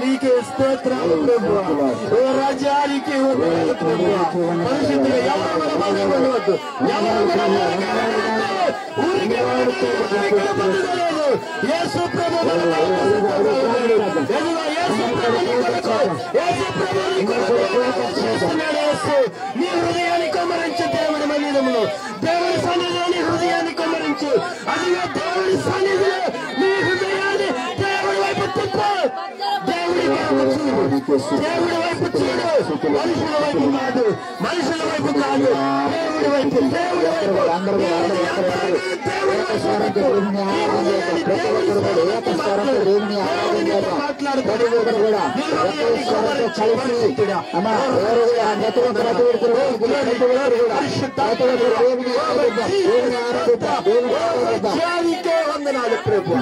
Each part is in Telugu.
నీకే స్తోత్రాలు ప్రభువా. ఓ రాజ్యానికి పరిశుద్ధిగా ఎవరు బాధపడవద్దు, ఎవరు యేసు ప్రభు నీ హృదయాన్ని కొమ్మరించు. దేవుని మందిరములో దేవుని సన్నిధిలో నీ హృదయాన్ని కొమ్మరించు. అదిగా దేవుని సన్నిధిలో నీ హృదయాన్ని దేవుడి వైపు తిప్పు. దేవుడి వైపు చూడు, దేవుడి వైపు చూడు. మనుషుల వైపు కాదు, మనుషుల వైపు కాదు, దేవుడి వైపు. దేవుడి వైపు వందనాలు ప్రభు.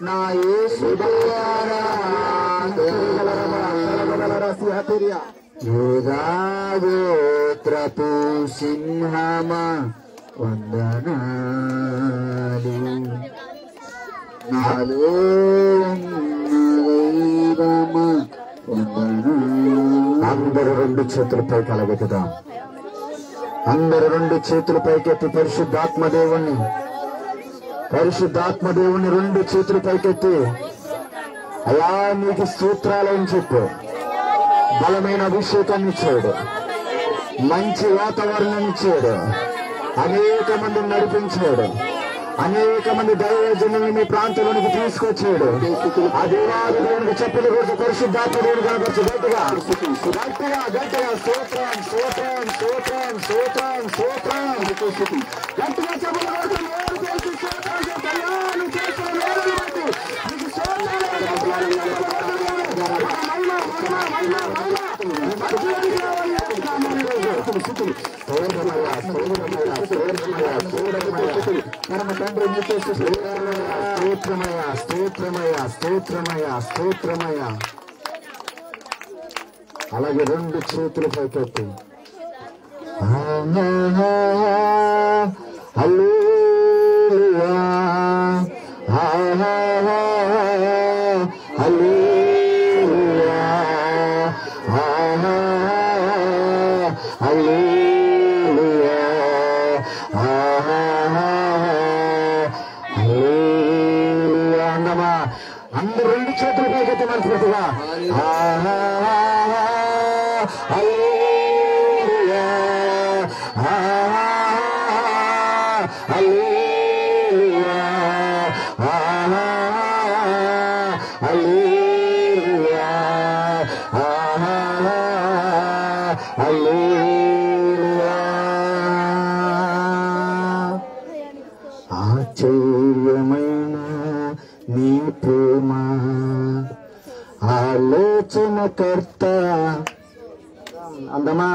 నా యేసు ద్వారా యూదా గోత్రపు సింహమా వందనాలు, నాలో దైవమా వందనాలు. అందరూ రెండు చేతుల పైకి అలగెత్తుదాం. అందరూ రెండు చేతుల పైకెత్తి పరిశుద్ధాత్మ దేవుణ్ణి రెండు చేతుల పైకెత్తి అయ్యా నీకు స్తోత్రాలని చెప్పు. బలమైన అభిషేకాన్ని ఇచ్చాడు, మంచి వాతావరణాన్ని ఇచ్చాడు, అనేక మందిని నడిపించాడు, అనేక మంది దైవజనుల్ని మీ ప్రాంతంలోనికి తీసుకొచ్చాడు. ఆ దేవాది దేవునికి చెప్పలు కొడుతూ పరిశుద్ధాత్మ దేవుని కనపరచు. గట్టిగా గట్టిగా గట్టిగా స్తోత్రం స్తోత్రం స్తోత్రం స్తోత్రం స్తోత్రం గట్టిగా చెప్పలు కొడుతూ పరమ తండ్రి నీకే స్తోత్రమయ స్తోత్రమయ స్తోత్రమయ స్తోత్రమయ. అలాగే రెండు చేతులు పైకెత్తి హల్లెలూయా హల్లెలూయా హల్లెలూయా హల్లెలూయా అన్నమా. అందరూ రెండు చేతులు పైకెత్తి మనసుగా హల్లెలూయా హల్లెలూయా హల్లెలూయా హల్లెలూయా. ఆశ్చర్యమైన నీ ప్రేమ ఆలోచనకర్త అందమా.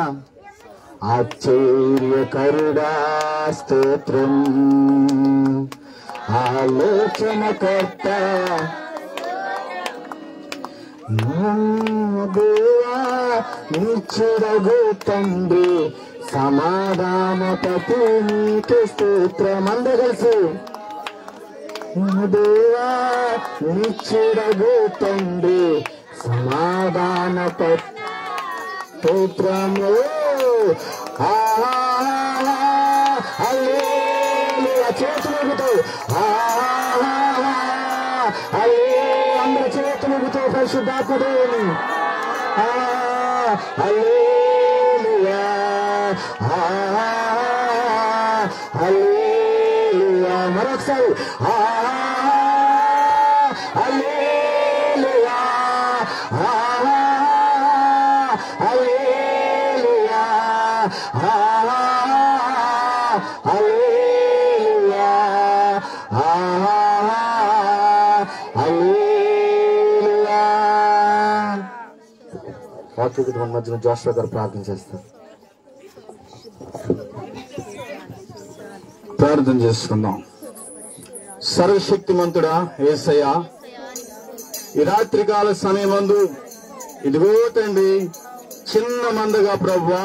ఆశ్చర్యకరుడా స్తోత్రం, ఆలోచనకర్త దేవా నిచ్చుడగు తండ్రి సమాధానపతి నీకే స్తోత్రం. అందగలిసి దేవా నిచ్చుడగు తండ్రి సమాధానపతి స్తోత్రము. చేతులుగుతూ అందరి చేతులుగుతూ పరిశుద్ధాత్మ దేవుని హల్లెలూయా హల్లెలూయా. మరొకసారి హల్లెలూయా హల్లెలూయా హల్లెలూయా హల్లెలూయా. వాక్య మన మధ్యన జోషువా గారు ప్రార్థన చేస్తారు. ప్రార్థన చేసుకుందాం. సర్వశక్తిమంతుడా యేసయ్యా, ఈ రాత్రికాల సమయమందు ఇదిగో తండ్రి చిన్న మందగా ప్రభువా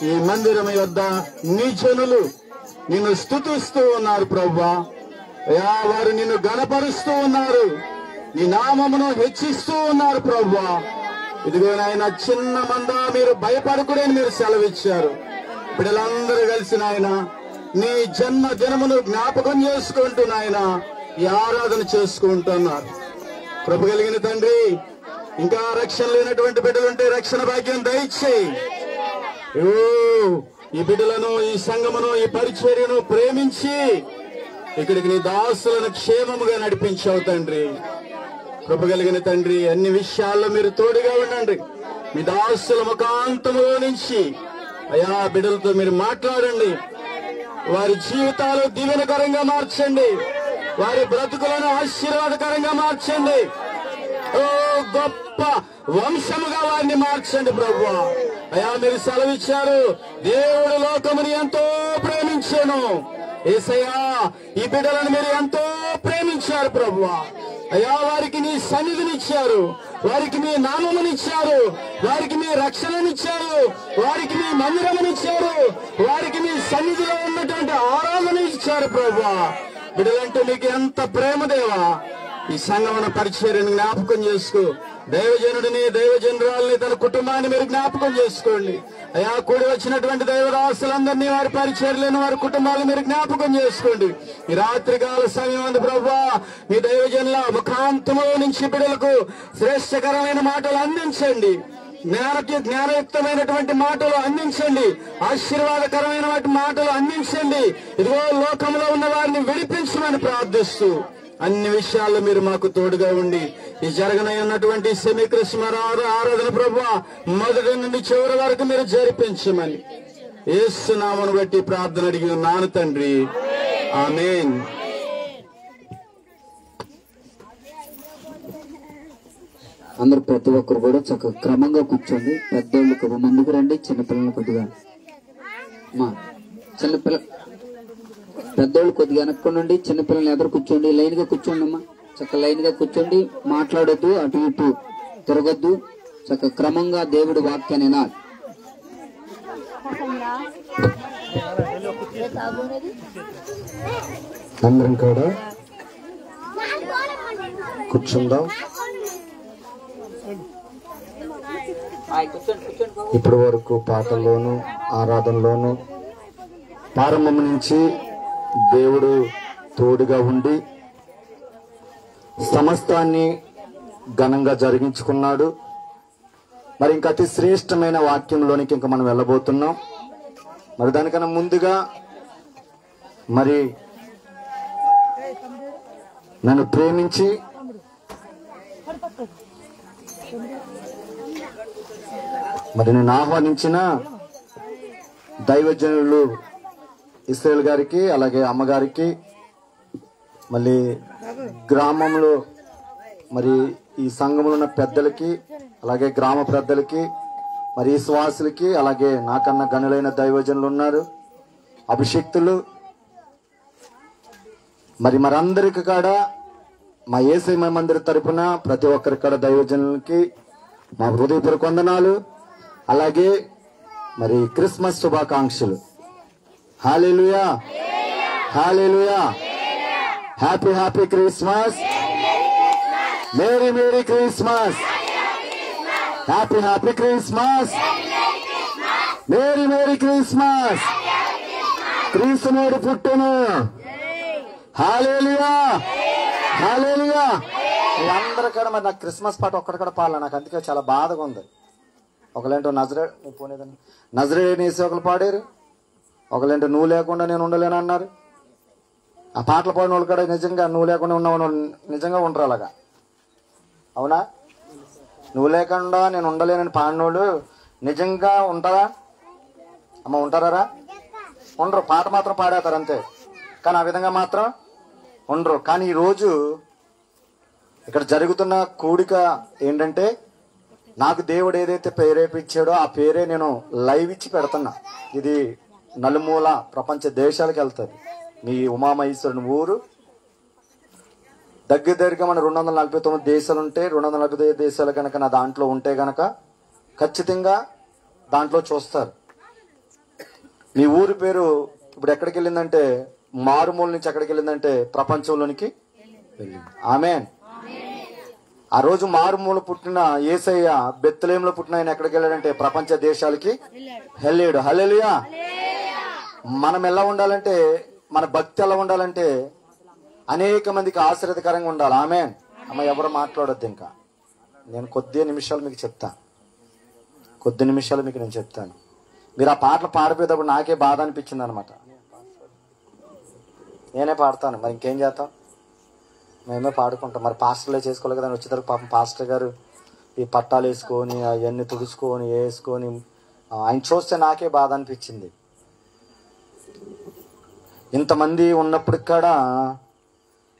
ఈ మందిరం యొద్ద నీ జనులు నిన్ను స్తుతిస్తూ ఉన్నారు ప్రభువా. అయ్యా వారు నిన్ను గణపరుస్తూ ఉన్నారు, నీ నామమును హెచ్చిస్తూ ఉన్నారు ప్రభువా. ఇదిగో నాయన చిన్న మంద మీరు భయపడకూడని మీరు సెలవిచ్చారు. బిడ్డలందరూ కలిసి నాయన నీ జన్మ దినమును జ్ఞాపకం చేసుకుంటూ నాయన ఈ ఆరాధన చేసుకుంటున్నారు. కృప కలిగిన తండ్రి, ఇంకా రక్షణ లేనటువంటి బిడ్డలుంటే రక్షణ భాగ్యం దయచేయి. ఈ బిడ్డలను, ఈ సంఘమును, ఈ పరిచర్యను ప్రేమించి ఇక్కడికి నీ దాసులను క్షేమముగా నడిపించావు తండ్రి. కృప కలిగిన తండ్రి, అన్ని విషయాల్లో మీరు తోడుగా ఉండండి. మీ దాసుల ముఖాంతములో నుంచి అయా బిడ్డలతో మీరు మాట్లాడండి. వారి జీవితాలు దీవెనకరంగా మార్చండి, వారి బ్రతుకులను ఆశీర్వాదకరంగా మార్చండి. ఓ గొప్ప వంశముగా వారిని మార్చండి ప్రభువా. అయా మీరు సెలవిచ్చారు, దేవుడు లోకముని ఎంతో ప్రేమించాను. యేసయ్యా ఈ బిడ్డలను మీరు ఎంతో ప్రేమించారు ప్రభువా. అయ్యా వారికి నీ సన్నిధినిచ్చారు, వారికి మీ నామమునిచ్చారు, వారికి మీ రక్షణనిచ్చారు, వారికి మీ మందిరమునిచ్చారు, వారికి మీ సన్నిధిలో ఉన్నటువంటి ఆరాధన ఇచ్చారు ప్రభువా. బిడ్డలంటే నీకు ఎంత ప్రేమ దేవా. ఈ సంగమన పరిచర్యను జ్ఞాపకం చేసుకో. దైవజనుడిని దైవజనురాల్ని తన కుటుంబాన్ని మీరు జ్ఞాపకం చేసుకోండి అయ్యా. కూడి వచ్చినటువంటి దైవదాసులందరినీ వారి పరిచర్యలను వారి కుటుంబాలను మీరు జ్ఞాపకం చేసుకోండి. ఈ రాత్రికాల సమయం ప్రభువా మీ దైవజనుల ముఖాంతము నుంచి బిడ్డలకు శ్రేష్టకరమైన మాటలు అందించండి, జ్ఞానయుక్తమైనటువంటి మాటలు అందించండి, ఆశీర్వాదకరమైన మాటలు అందించండి. ఇదిగో లోకంలో ఉన్న వారిని విడిపించమని ప్రార్థిస్తూ అన్ని విషయాల్లో మీరు మాకు తోడుగా ఉండి ఈ జరగనై ఉన్నటువంటి సెమీ క్రిస్మస్ ఆరాధన ప్రభువా మొదటి నుండి చివరి వరకు మీరు జరిపించమని యేసు నామమును బట్టి ప్రార్థన అడిగి ఉన్నాను తండ్రి, ఆమేన్. అందరు ప్రతి ఒక్కరు కూడా చక్కగా క్రమంగా కూర్చోండి. పెద్దోళ్ళు ముందుకు రండి, చిన్నపిల్లలు కొద్దిగా పెద్దోళ్ళు కొద్దిగా వెనక్కి నుండి చిన్నపిల్లల్ని ఎదురు కూర్చోండి. లైన్ గా కూర్చోండి అమ్మా, చక్కగా లైన్ గా కూర్చోండి. మాట్లాడొద్దు, అటు ఇటు తిరగొద్దు. చక్కగా క్రమంగా దేవుడి వాక్యాన్ని వినాలి. అందరం కూడా కూర్చుందాం. ఇప్పటి వరకు పాటల్లోను ఆరాధనలోను ప్రారంభం నుంచి దేవుడు తోడుగా ఉండి సమస్తాన్ని ఘనంగా జరిగించుకున్నాడు. మరి ఇంకా అతి శ్రేష్టమైన వాక్యంలోనికి ఇంకా మనం వెళ్ళబోతున్నాం. మరి దానికన్నా ముందుగా మరి నన్ను ప్రేమించి మరి నేను ఆహ్వానించిన దైవజనులు ఇస్రాయేల్ గారికి, అలాగే అమ్మగారికి, మళ్ళీ గ్రామంలో మరి ఈ సంఘంలో ఉన్న పెద్దలకి, అలాగే గ్రామ పెద్దలకి, మరి విశ్వాసులకి, అలాగే నాకన్నా గనులైన దైవజనులు ఉన్నారు, అభిషక్తులు, మరి మరందరికి కూడా మా యేసయ్య మందిర తరపున ప్రతి ఒక్కరి కూడా దైవజనులకి మా హృదయపూర్వక వందనాలు, అలాగే మరి క్రిస్మస్ శుభాకాంక్షలు. Hallelujah, hallelujah, happy happy Christmas, merry merry Christmas, happy happy Christmas, merry merry Christmas, క్రీస్తునుడు పుట్టును. Hallelujah, hallelujah. మీరందరూ కూడా మరి నాకు క్రిస్మస్ పాట ఒక్కటి కూడా పాడాలి, నాకు అందుకే చాలా బాధగా ఉంది. ఒకలేంటో నజరేయుని యేసు ఒకరు పాడారు, ఒకలేంటో నువ్వు లేకుండా నేను ఉండలేను అన్నారు. ఆ పాటలు పాడిన వాళ్ళు కూడా నిజంగా నువ్వు లేకుండా ఉన్న నిజంగా ఉండరు అలాగా, అవునా? నువ్వు లేకుండా నేను ఉండలేనని పాడినోళ్ళు నిజంగా ఉంటారా అమ్మ? ఉంటారా? ఉండరు. పాట మాత్రం పాడేస్తారు అంతే, కానీ ఆ విధంగా మాత్రం ఉండరు. కానీ ఈరోజు ఇక్కడ జరుగుతున్న కూడిక ఏంటంటే, నాకు దేవుడు ఏదైతే ప్రేరేపించాడో ఆ పేరే నేను లైవ్ ఇచ్చి పెడుతున్నా. ఇది నలుమూల ప్రపంచ దేశాలకు వెళ్తుంది. మీ ఉమామహేశ్వరుని ఊరు దగ్గరగా మన 249 దేశాలు ఉంటే 245 దేశాలు కనుక నా దాంట్లో ఉంటే గనక ఖచ్చితంగా దాంట్లో చూస్తారు. మీ ఊరి పేరు ఇప్పుడు ఎక్కడికి వెళ్ళిందంటే, మారుమూల నుంచి ఎక్కడికి వెళ్ళిందంటే ప్రపంచంలోనికి వెళ్ళింది. ఆమేన్. ఆ రోజు మారుమూల పుట్టిన యేసయ్య బెత్లెహేంలో పుట్టిన ఆయన ఎక్కడికి వెళ్ళాడంటే ప్రపంచ దేశాలకి వెళ్ళాడు. హల్లెలూయా. మనం ఎలా ఉండాలంటే, మన భక్తి ఎలా ఉండాలంటే అనేక మందికి ఆశీర్వాదకరంగా ఉండాలి. ఆమేన్. అమ్మ ఎవరు మాట్లాడొద్దు, ఇంకా నేను కొద్ది నిమిషాలు మీకు చెప్తాను. మీరు ఆ పాటలు పాడిపోయేటప్పుడు నాకే బాధ అనిపించింది అనమాట. నేనే పాడతాను, మరి ఇంకేం చేస్తాం, మేమే పాడుకుంటాం. మరి పాస్టర్లే చేసుకోవాలి కదా. వచ్చేటప్పుడు పాపం పాస్టర్ గారు ఈ పట్టాలు వేసుకొని అవన్నీ తుడుచుకొని వేసుకొని ఆయన చూస్తే నాకే బాధ అనిపించింది. ఇంతమంది ఉన్నప్పుడు కూడా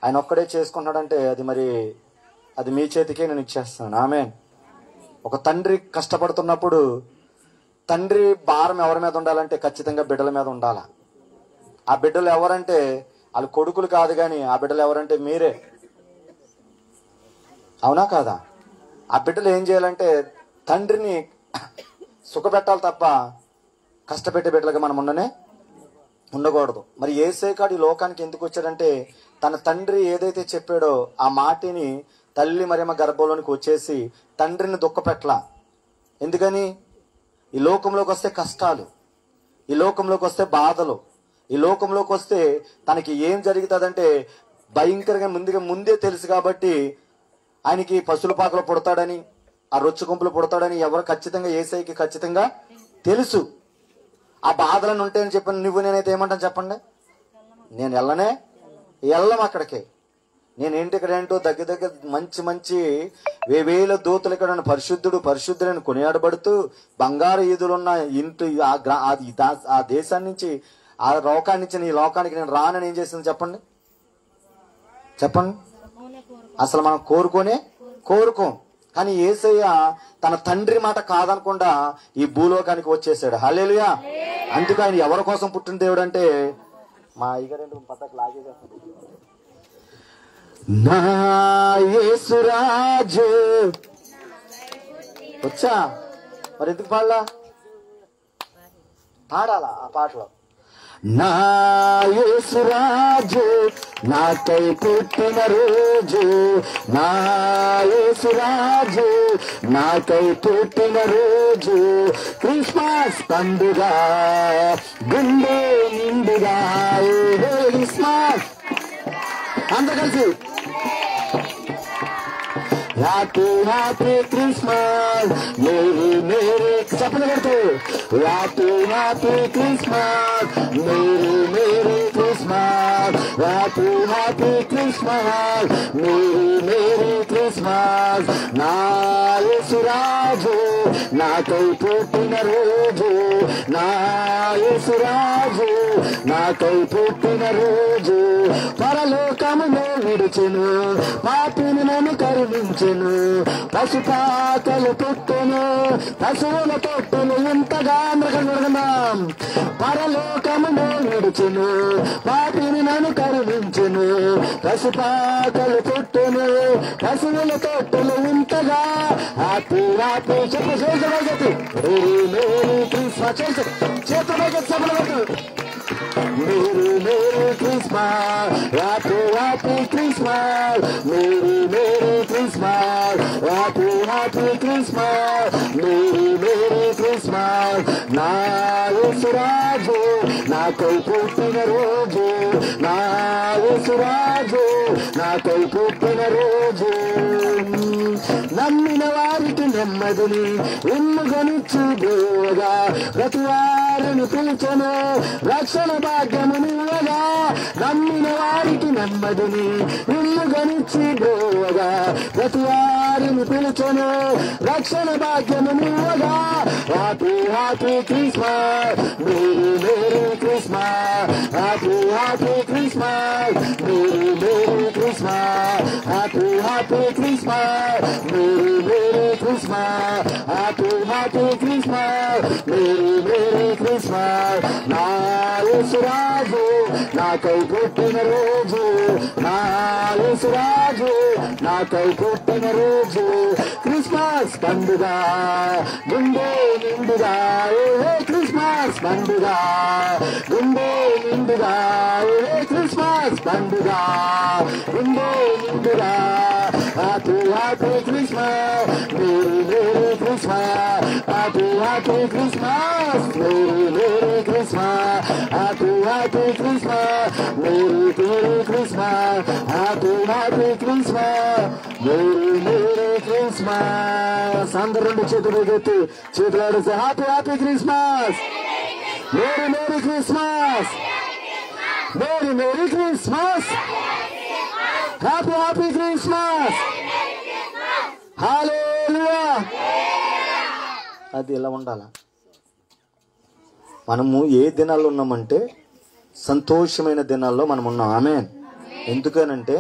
ఆయన ఒక్కడే చేసుకుంటాడంటే అది మీ చేతికే నేను ఇచ్చేస్తాను. ఆమేన్. ఒక తండ్రి కష్టపడుతున్నప్పుడు తండ్రి భారం ఎవరి మీద ఉండాలంటే ఖచ్చితంగా బిడ్డల మీద ఉండాలి. ఆ బిడ్డలు ఎవరంటే వాళ్ళు కొడుకులు కాదు, కానీ ఆ బిడ్డలు ఎవరంటే మీరే. అవునా కాదా? ఆ బిడ్డలు ఏం చేయాలంటే తండ్రిని సుఖపెట్టాలి తప్ప కష్టపెట్టే బిడ్డలుగా మనం ఉండకూడదు. మరి యేసయ్య కాడు ఈ లోకానికి ఎందుకు వచ్చాడంటే తన తండ్రి ఏదైతే చెప్పాడో ఆ మాటిని తల్లి మరియమ్మ గర్భంలోనికి వచ్చేసి తండ్రిని దుఃఖపెట్టలా. ఎందుకని? ఈ లోకంలోకి వస్తే కష్టాలు, ఈ లోకంలోకి వస్తే బాధలు, ఈ లోకంలోకి వస్తే తనకి ఏం జరుగుతుందంటే భయంకరంగా ముందే తెలుసు. కాబట్టి ఆయనకి పశువుల పాకలు పుడతాడని, ఆ రొచ్చు గుంపులు పుడతాడని ఎవరు ఖచ్చితంగా యేసయ్యకి ఖచ్చితంగా తెలుసు. ఆ బాధలను ఉంటాయని చెప్పాను. నువ్వు నేనైతే ఏమంటాను చెప్పండి? నేను వెళ్ళం అక్కడికి. నేనేంటి ఇక్కడ ఏంటో దగ్గర మంచి వేవేల దూతలు ఇక్కడ పరిశుద్ధుడని కొనియాడబడుతూ బంగారు ఈదులున్న ఇంటి ఆ దేశాన్ని నుంచి ఆ లోకాన్ని నుంచి ఈ లోకానికి నేను రానని ఏం చేసింది చెప్పండి? అసలు మనం కోరుకోం. కానీ యేసయ్య తన తండ్రి మాట కాదనకుండా ఈ భూలోకానికి వచ్చేసాడు. హల్లెలూయా. అందుకు ఆయన ఎవరి కోసం పుట్టిన దేవుడు అంటే మా అయ్యగారు పక్కకు లాగేసేస్తాడు. నా యేసురాజు వచ్చా? మరి ఎందుకు పాడాలా ఆ పాటలో? నా యేసురాజు నాకై పుట్టిన రోజు, నా యేసురాజు నాకై పుట్టిన రోజు, క్రిస్మస్ పండుగ గుండె నిండుగా క్రిస్మస్. అందరూ కలిసి హ్యాపీ క్రిస్మస్, మేరీ చెప్పలు కొడుతూ happy Christmas, merry Christmas, happy Christmas, merry Christmas. నా యేసురాజు నాకై పుట్టిన రోజు, నా యేసురాజు నాకై పుట్టిన రోజు, పరలోకమును విడిచెను పాపిని నన్ను కరుణించెను, పశుపాకలు పుట్టెను పశువుల తొట్టును ఇంతగా మృగం, పరలోకమును విడిచెను పాపిని నన్ను కరుణించెను, పశుపాకలు పుట్టెను పశువుల తొట్టును ఇంతగా. హ్యాపీ చెప్పు మేరీ క్రిస్మస్ చేతులు చెప్పలేదు. Merry Christmas, happy Christmas, Merry Christmas, happy Christmas, Merry Christmas. నా యేసురాజు నాకై పుట్టిన రోజు, నా యేసురాజు నాకై పుట్టిన రోజు, నమ్మిన వారికి నెమ్మదిని ఇమ్ముగనిచ్చు దేవుగా, ప్రతి వారిని పిలిచెను రక్షణ భాగ్యమునివ్వగా, నమ్మిన వారికి నెమ్మదిని ఇమ్ముగనిచ్చి దేవుగా, ప్రతి వారిని పిలిచెను రక్షణ భాగ్యమునివ్వగా. Happy Christmas, merry Christmas, happy Christmas, merry Christmas, happy Christmas, merry Christmas, happy Christmas, merry Christmas. నా యేసురాజు నాకై పుట్టిన రోజు, నా యేసురాజు నాకై పుట్టిన రోజు, క్రిస్మస్ పండుగ గుండె నిండుగా, క్రిస్మస్ పండుగ గుండె నిండుగా, క్రిస్మస్ పండుగ గుండె నిండుగా. Happy Christmas, merry Christmas, happy Christmas, merry Christmas, happy Christmas, merry Christmas, happy Christmas, merry Christmas. అందరూ రెండు చేతులు ఎత్తి చేతులు ఆడిస్తే happy Christmas, merry Christmas, merry Christmas, happy Christmas. Hallelujah. అది ఎలా ఉండాలా? మనము ఏ దినాల్లో ఉన్నామంటే సంతోషమైన దినాల్లో మనం ఉన్నాం. ఆమేన్. ఎందుకనంటే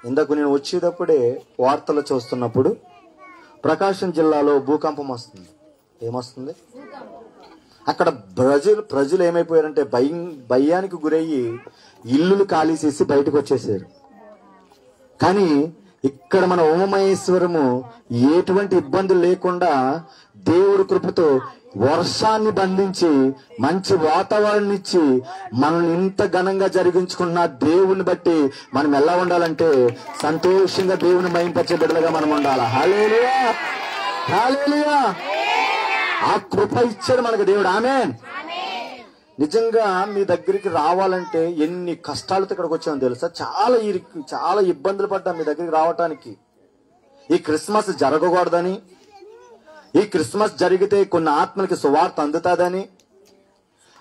ఇందాక నేను వచ్చేటప్పుడే వార్తలు చూస్తున్నప్పుడు ప్రకాశం జిల్లాలో భూకంపం వస్తుంది. ఏమొస్తుంది? అక్కడ ప్రజలు ఏమైపోయారంటే భయానికి గురయ్యి ఇల్లులు ఖాళీ చేసి బయటకు వచ్చేసారు. కానీ ఇక్కడ మన ఉమామహేశ్వరము ఎటువంటి ఇబ్బందులు లేకుండా దేవుడి కృపతో వర్షాన్ని బంధించి మంచి వాతావరణం ఇచ్చి మనల్ని ఇంత ఘనంగా జరిగించుకున్న దేవుని బట్టి మనం ఎలా ఉండాలంటే సంతోషంగా దేవుని మహింపరిచే బిడ్డలుగా మనం ఉండాలి. హల్లెలూయా, హల్లెలూయా. ఆ కృప ఇచ్చాడు మనకు దేవుడు. ఆమేన్. నిజంగా మీ దగ్గరికి రావాలంటే ఎన్ని కష్టాలతో ఇక్కడికి వచ్చామో తెలుసా? చాలా ఇబ్బందులు పడ్డాం మీ దగ్గరికి రావటానికి. ఈ క్రిస్మస్ జరగకూడదని, ఈ క్రిస్మస్ జరిగితే కొన్ని ఆత్మలకి సువార్త అందుతాదని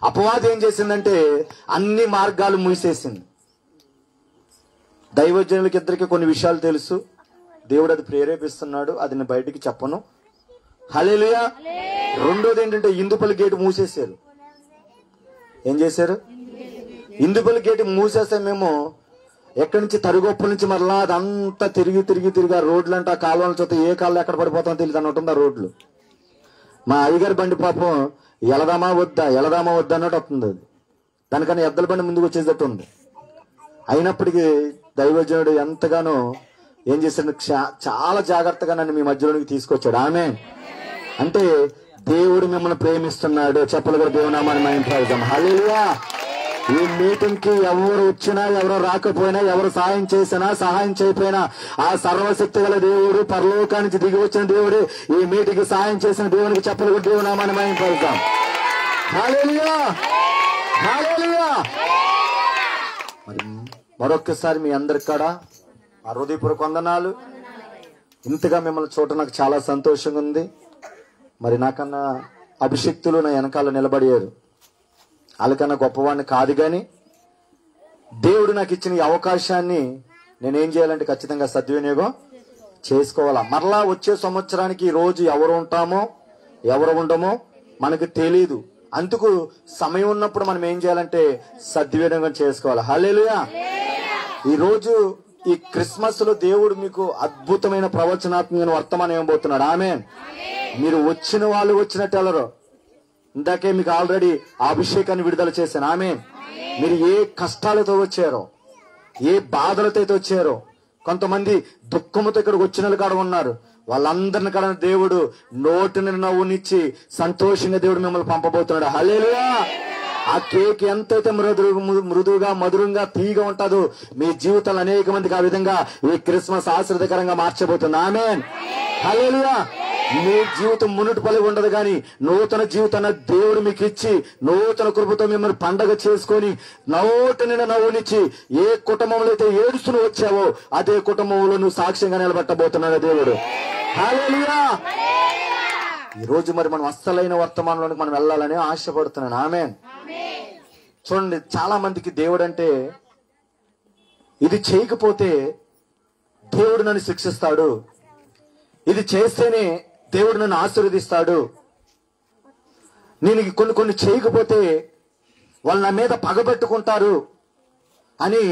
అపవాది ఏం చేసిందంటే అన్ని మార్గాలు మూసేసింది. దైవజనులకి ఇద్దరికి కొన్ని విషయాలు తెలుసు, దేవుడు అది ప్రేరేపిస్తున్నాడు, అది నేను బయటికి చెప్పను. హల్లెలూయా. రెండోది ఏంటంటే ఇందుపల్లి గేటు మూసేశారు. ఏం చేశారు? ఇందుపల్లి గేటు మూసేస్తే మేము ఎక్కడి నుంచి తరుగొప్పల నుంచి మరలా అదంతా తిరిగి ఆ రోడ్లు అంటే ఆ కాలువల చూస్తే ఏ కాళ్ళు ఎక్కడ పడిపోతామో తెలియదు అన్నట్టుంది ఆ రోడ్లు. మా అయ్యగారి బండి పాపం ఎలదామా వద్దా అన్నట్టు వస్తుంది. అది దానికన్నా ఎద్దల బండి ముందుకు వచ్చేటట్టు ఉంది. అయినప్పటికీ దైవజనుడు ఎంతగానో ఏం చేశాడు, చాలా జాగ్రత్తగా నన్ను మీ మధ్యలోనికి తీసుకొచ్చాడు. ఆమేన్. అంటే దేవుడు మిమ్మల్ని ప్రేమిస్తున్నాడు. చెప్పలు కూడా దేవునామాన్ని మహింపరుద్దాం. హల్లెలూయా. ఈ మీటింగ్ కి ఎవరు వచ్చినా, ఎవరు రాకపోయినా, ఎవరు సహాయం చేసినా, సహాయం చేయకపోయినా ఆ సర్వశక్తి గల దేవుడు, పరలోకానికి దిగి వచ్చిన దేవుడు ఈ మీటింగ్ కి సహాయం చేసిన దేవునికి చెప్పలు కూడా దేవునామాన్ని మహింపరుద్దాం. హల్లెలూయా, హల్లెలూయా. మరి మరొక్కసారి మీ అందరికి కూడా ఆ హృదయపూర్వక వందనాలు. ఇంతగా మిమ్మల్ని చూడటం నాకు చాలా సంతోషంగా ఉంది. మరి నాకన్నా అభిషక్తులు నా వెనకాల నిలబడారు. వాళ్ళకన్నా గొప్పవాడిని కాదు, కానీ దేవుడు నాకు ఇచ్చిన ఈ అవకాశాన్ని నేనేం చేయాలంటే ఖచ్చితంగా సద్వినియోగం చేసుకోవాలా. మరలా వచ్చే సంవత్సరానికి ఈ రోజు ఎవరు ఉంటామో ఎవరు ఉండమో మనకు తెలీదు. అందుకు సమయం ఉన్నప్పుడు మనం ఏం చేయాలంటే సద్వినియోగం చేసుకోవాలి. హల్లెలూయా. ఈ రోజు ఈ క్రిస్మస్ లో దేవుడు మీకు అద్భుతమైన ప్రవచనాత్మక వర్తమానం ఇవ్వబోతున్నాడు. ఆమేన్. మీరు వచ్చిన వాళ్ళు వచ్చినట్టు వెళ్ళరు. ఇందాకే మీకు ఆల్రెడీ ఆ అభిషేకాన్ని విడుదల చేశాను. ఆమేన్. మీరు ఏ కష్టాలతో వచ్చారో, ఏ బాధలతో అయితే వచ్చారో, కొంతమంది దుఃఖముతో ఇక్కడికి వచ్చిన వాళ్ళు కూడా ఉన్నారు. వాళ్ళందరిని కూడా దేవుడు నోటిని నవ్వునిచ్చి సంతోషంగా దేవుడు మిమ్మల్ని పంపబోతున్నాడు. హల్లెలూయా. ఆ కేక్ ఎంతైతే మృదువుగా మధురంగా తీగా ఉంటుందో మీ జీవితాలు అనేక మందికి ఆ విధంగా ఈ క్రిస్మస్ ఆశీర్వదకరంగా మార్చబోతుంది. ఆమేన్. హల్లెలూయా. మీ జీవితం మునుటి పలి ఉండదు, కానీ నూతన జీవితాన్ని దేవుడు మీకు ఇచ్చి నూతన కృపతో మిమ్మల్ని పండగ చేసుకొని నోటి నిండా నవ్వునిచ్చి ఏ కుటుంబంలో అయితే ఏడుస్తూ వచ్చావో అదే కుటుంబంలో నువ్వు సాక్ష్యంగా నిలబెట్టబోతున్నాడు దేవుడు. హల్లెలూయా. ఈ రోజు మరి మనం అస్సలైన వర్తమానంలోకి మనం వెళ్ళాలని ఆశపడుతున్నాను. ఆమేన్. చూడండి, చాలా మందికి దేవుడు అంటే ఇది చేయకపోతే దేవుడు నన్ను శిక్షిస్తాడు, ఇది చేస్తేనే దేవుడు నన్ను ఆశీర్వదిస్తాడు, నేను కొన్ని చేయకపోతే వాళ్ళు నా మీద పగబెట్టుకుంటారు అని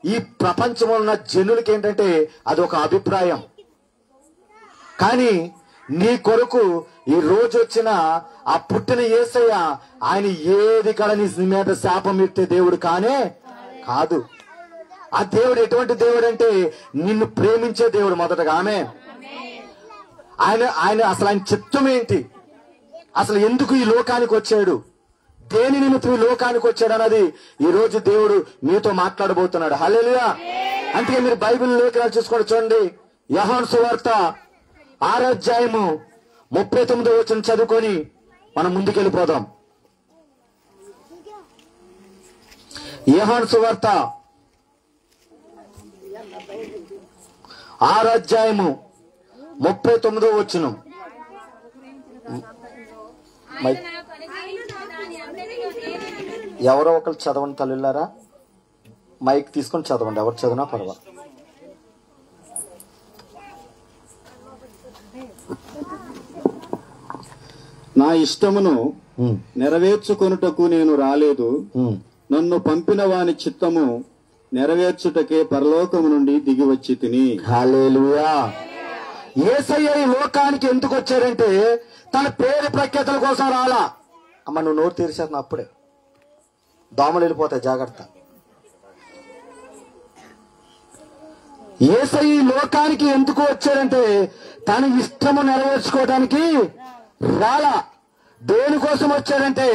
ఈ ప్రపంచంలో ఉన్న జనులకి ఏంటంటే అది ఒక అభిప్రాయం. కానీ నీ కొరకు ఈ రోజు వచ్చిన ఆ పుట్టిన యేసయ్య ఆయన ఏది కూడా నీ మీద శాపం ఇస్తే దేవుడు కానే కాదు. ఆ దేవుడు ఎటువంటి దేవుడు అంటే నిన్ను ప్రేమించే దేవుడు మొదటగా. ఆమేన్. ఆయన అసలు ఆయన చిత్తం ఏంటి, అసలు ఎందుకు ఈ లోకానికి వచ్చాడు, దేని నిమిత్తం ఈ లోకానికి వచ్చాడు అన్నది ఈ రోజు దేవుడు మీతో మాట్లాడబోతున్నాడు. హల్లెలూయా. అందుకే మీరు బైబిల్ లేఖనాలు చూసుకోండి. చూడండి, యోహాను సువార్త 6వ అధ్యాయము 39వ వచనం చదువుకొని మనం ముందుకెళ్ళిపోదాం. యోహాను సువార్త 6వ అధ్యాయము 39వ వచనం. ఎవరో ఒకరు చదవండి తల్లిలారా, మైక్ తీసుకొని చదవండి. ఎవరు చదివినా పర్వాలేదు. నా ఇష్టమును నెరవేర్చుకొనుటకు నేను రాలేదు, నన్ను పంపిన వాని చిత్తము నెరవేర్చుటకే పరలోకము నుండి దిగి వచ్చి తిని. హల్లెలూయా. యేసయ్య ఈ లోకానికి ఎందుకు వచ్చాడంటే తన పేరు ప్రఖ్యాతల కోసం రాలా. అమ్మ నువ్వు నోరు తీర్చేస్తున్నా, అప్పుడే దోమలు వెళ్ళిపోతాయి, జాగ్రత్త. యేసయ్య ఈ లోకానికి ఎందుకు వచ్చాడంటే తన ఇష్టము నెరవేర్చుకోవడానికి రాలా. దేనికోసం వచ్చాడంటే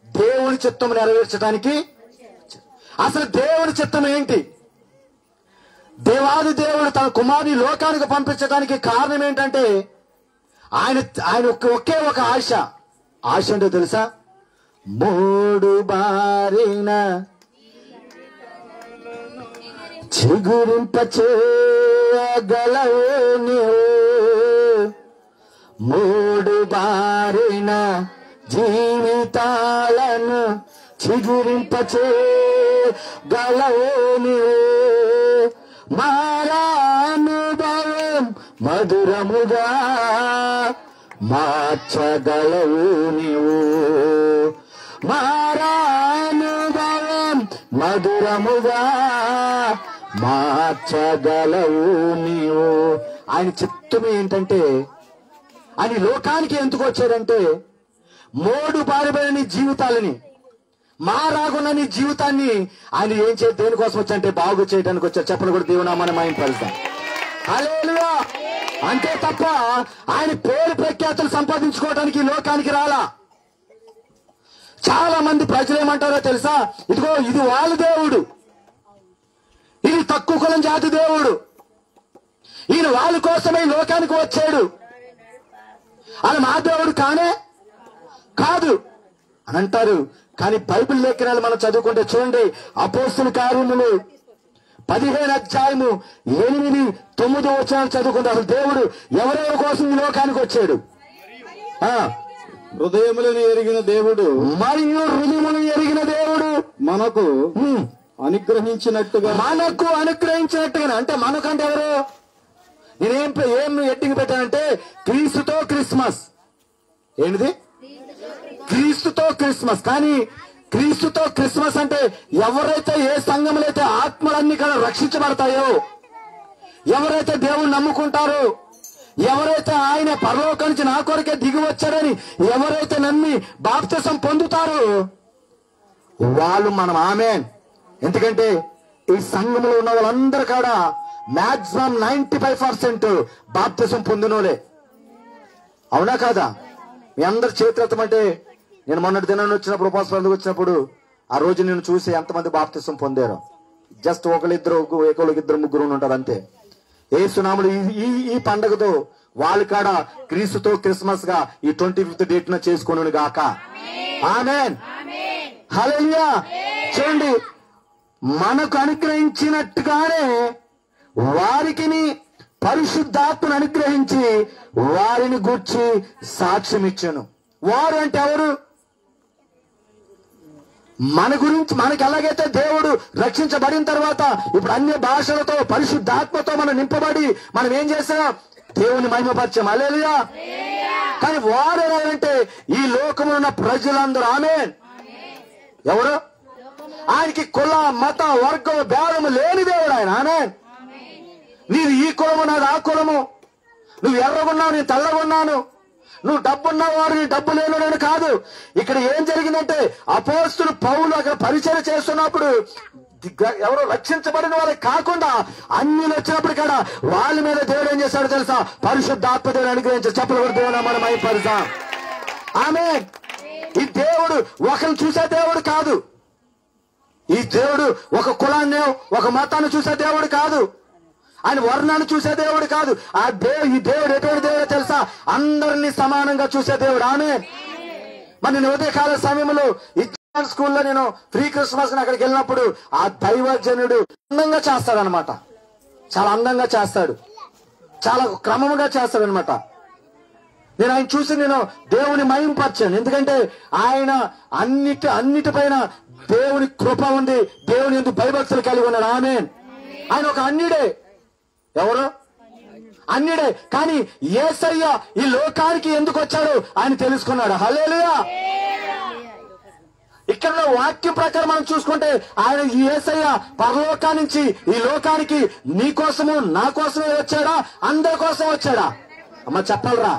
దేవుని చిత్తం నెరవేర్చడానికి. అసలు దేవుని చిత్తం ఏంటి? దేవాది దేవుడు తన కుమారుని లోకానికి పంపించడానికి కారణం ఏంటంటే ఆయన ఒకే ఒక ఆశ ఏంటో తెలుసా? మూడు బారిన చిగురింపచేయగలవు నీవు, మూడు బారిన జీవితాలను చిగురింపచేయగలవు నీవు, మారానుభవం మధురముగా మార్చగలవు నీవు, మారానుభవం మధురముగా మార్చగలవు నీవు. ఆయన చిత్తం ఏంటంటే, ఆయన లోకానికి ఎందుకు వచ్చాడంటే మోడు బారిపోయిన నీ జీవితాలని, మారాగున్న నీ జీవితాన్ని ఆయన ఏం దేనికోసం వచ్చాడంటే బాగు చేయడానికి వచ్చారు. చెప్పలు కూడా దేవునామాన్ని మహిమపరుస్తాం. హల్లెలూయా. అంతే తప్ప ఆయన పేరు ప్రఖ్యాతులు సంపాదించుకోవడానికి లోకానికి రాలా. చాలా మంది ప్రజలు ఏమంటారో తెలుసా? ఇదిగో ఇది వాళ్ళ దేవుడు, ఇది తక్కువ కులం జాతి దేవుడు, ఈయన వాళ్ళ కోసమే లోకానికి వచ్చాడు, అది మా దేవుడు కానే కాదు అని అంటారు. కానీ బైబిల్ లేఖనాలు మనం చదువుకుంటే చూడండి, అపోస్తల కార్యములు 15:8-9 చదువుకుంటే అసలు దేవుడు ఎవరెవరి కోసం ఈ లోకానికి వచ్చాడు? హృదయములను ఎరిగిన దేవుడు మరియు హృదయములను ఎరిగిన దేవుడు మనకు అనుగ్రహించినట్టుగా అంటే మనకంటే ఎవరు? ఏం ఎట్టింగ్ పెట్టానంటే క్రీస్తుతో క్రిస్మస్. ఏంటిది? క్రీస్తుతో క్రిస్మస్. కానీ క్రీస్తుతో క్రిస్మస్ అంటే ఎవరైతే ఏ సంఘములు అయితే ఆత్మలన్నీ కూడా రక్షించబడతాయో, ఎవరైతే దేవుణ్ణి నమ్ముకుంటారో, ఎవరైతే ఆయన పరలోకం నుంచి నా కొరకే దిగి వచ్చారని ఎవరైతే నమ్మి బాప్తిసం పొందుతారో వాళ్ళు మనం ఆమేన్. ఎందుకంటే ఈ సంఘంలో ఉన్న వాళ్ళందరూ కూడా మాక్సిమం 95% బాప్తిసం పొందినోలే. అవునా కాదా? మీ అందరు చేతులెత్తమంటే, నేను మొన్నటి దినాన్ని వచ్చినప్పుడు ఉపవాస పండుగ వచ్చినప్పుడు ఆ రోజు నేను చూసి ఎంతమంది బాప్తిసం పొందారో. జస్ట్ ఒకళ్ళిద్దరు ముగ్గురు ఉంటారు అంతే. యేసునామములో ఈ పండుగతో వాళ్ళు కాడ క్రీస్తుతో క్రిస్మస్ గా ఈ 25th డేట్ చేసుకుని గాక. ఆమేన్. హల్లెలూయా. చూడండి, మనకు అనుగ్రహించినట్టుగానే వారికి పరిశుద్ధాత్మను అనుగ్రహించి వారిని గూర్చి సాక్ష్యం ఇచ్చాను. వారు అంటే ఎవరు? మన గురించి మనకి ఎలాగైతే దేవుడు రక్షించబడిన తర్వాత ఇప్పుడు అన్య భాషలతో పరిశుద్ధాత్మతో మనం నింపబడి మనం ఏం చేసాం? దేవుని మహిమపరిచాం. హల్లెలూయా. కానీ వారు ఎవరంటే ఈ లోకంలో ఉన్న ప్రజలందరూ. ఆమేన్. ఎవరు? ఆయనకి కుల మత వర్గం భేదము లేని దేవుడు ఆయన. ఆమేన్. నీది ఈ కులము, నాది ఆ కులము, నువ్వు ఎర్రగున్నావు, నేను తెల్లగున్నాను, నువ్వు డబ్బున్నవాడు, నీ డబ్బు లేనివాడు కాదు. ఇక్కడ ఏం జరిగిందంటే అపోస్తులు పౌలు అక్కడ పరిచయం చేస్తున్నప్పుడు ఎవరో రక్షించబడిన వారికి కాకుండా అన్ని వచ్చినప్పుడు కూడా వాళ్ళ మీద దేవుడు ఏం చేశాడు తెలుసా? పరిశుద్ధాత్మ దేవుడు అనుగ్రహించారు. చెప్పలు కూడా దేవుడు మనం అయిపరుసా. ఆమేన్. ఈ దేవుడు ఒకరిని చూసే దేవుడు కాదు. ఈ దేవుడు ఒక కులాన్ని ఒక మతాన్ని చూసే దేవుడు కాదు. ఆయన వర్ణాన్ని చూసే దేవుడు కాదు. ఈ దేవుడు ఎటువంటి దేవుడో తెలుసా? అందరినీ సమానంగా చూసే దేవుడు. ఆమేన్. మరి నేను ఉదయకాల సమయంలో స్కూల్లో నేను ఫ్రీ క్రిస్మస్ అక్కడికి వెళ్ళినప్పుడు ఆ దైవజనుడు అందంగా చేస్తాడనమాట. చాలా అందంగా చేస్తాడు, చాలా క్రమంగా చేస్తాడు అనమాట. నేను ఆయన చూసి నేను దేవుని మహిమపరిచాను. ఎందుకంటే ఆయన అన్నిటిపైన దేవుని కృప ఉంది, దేవుని ఎందుకు భయభక్తులు కలిగి ఉన్నాడు. ఆమేన్. ఆయన ఒక అన్యుడే. ఎవరు? అన్యుడే. కానీ యేసయ్య ఈ లోకానికి ఎందుకు వచ్చాడు ఆయన తెలుసుకున్నాడు. హల్లెలూయా. ఇక్కడ వాక్యం ప్రకారం మనం చూసుకుంటే ఆయన ఈ యేసయ్య పరలోకా నుంచి ఈ లోకానికి నీ కోసము నా కోసమే వచ్చాడా? అందరి కోసం వచ్చాడా? అమ్మ చెప్పాలరా.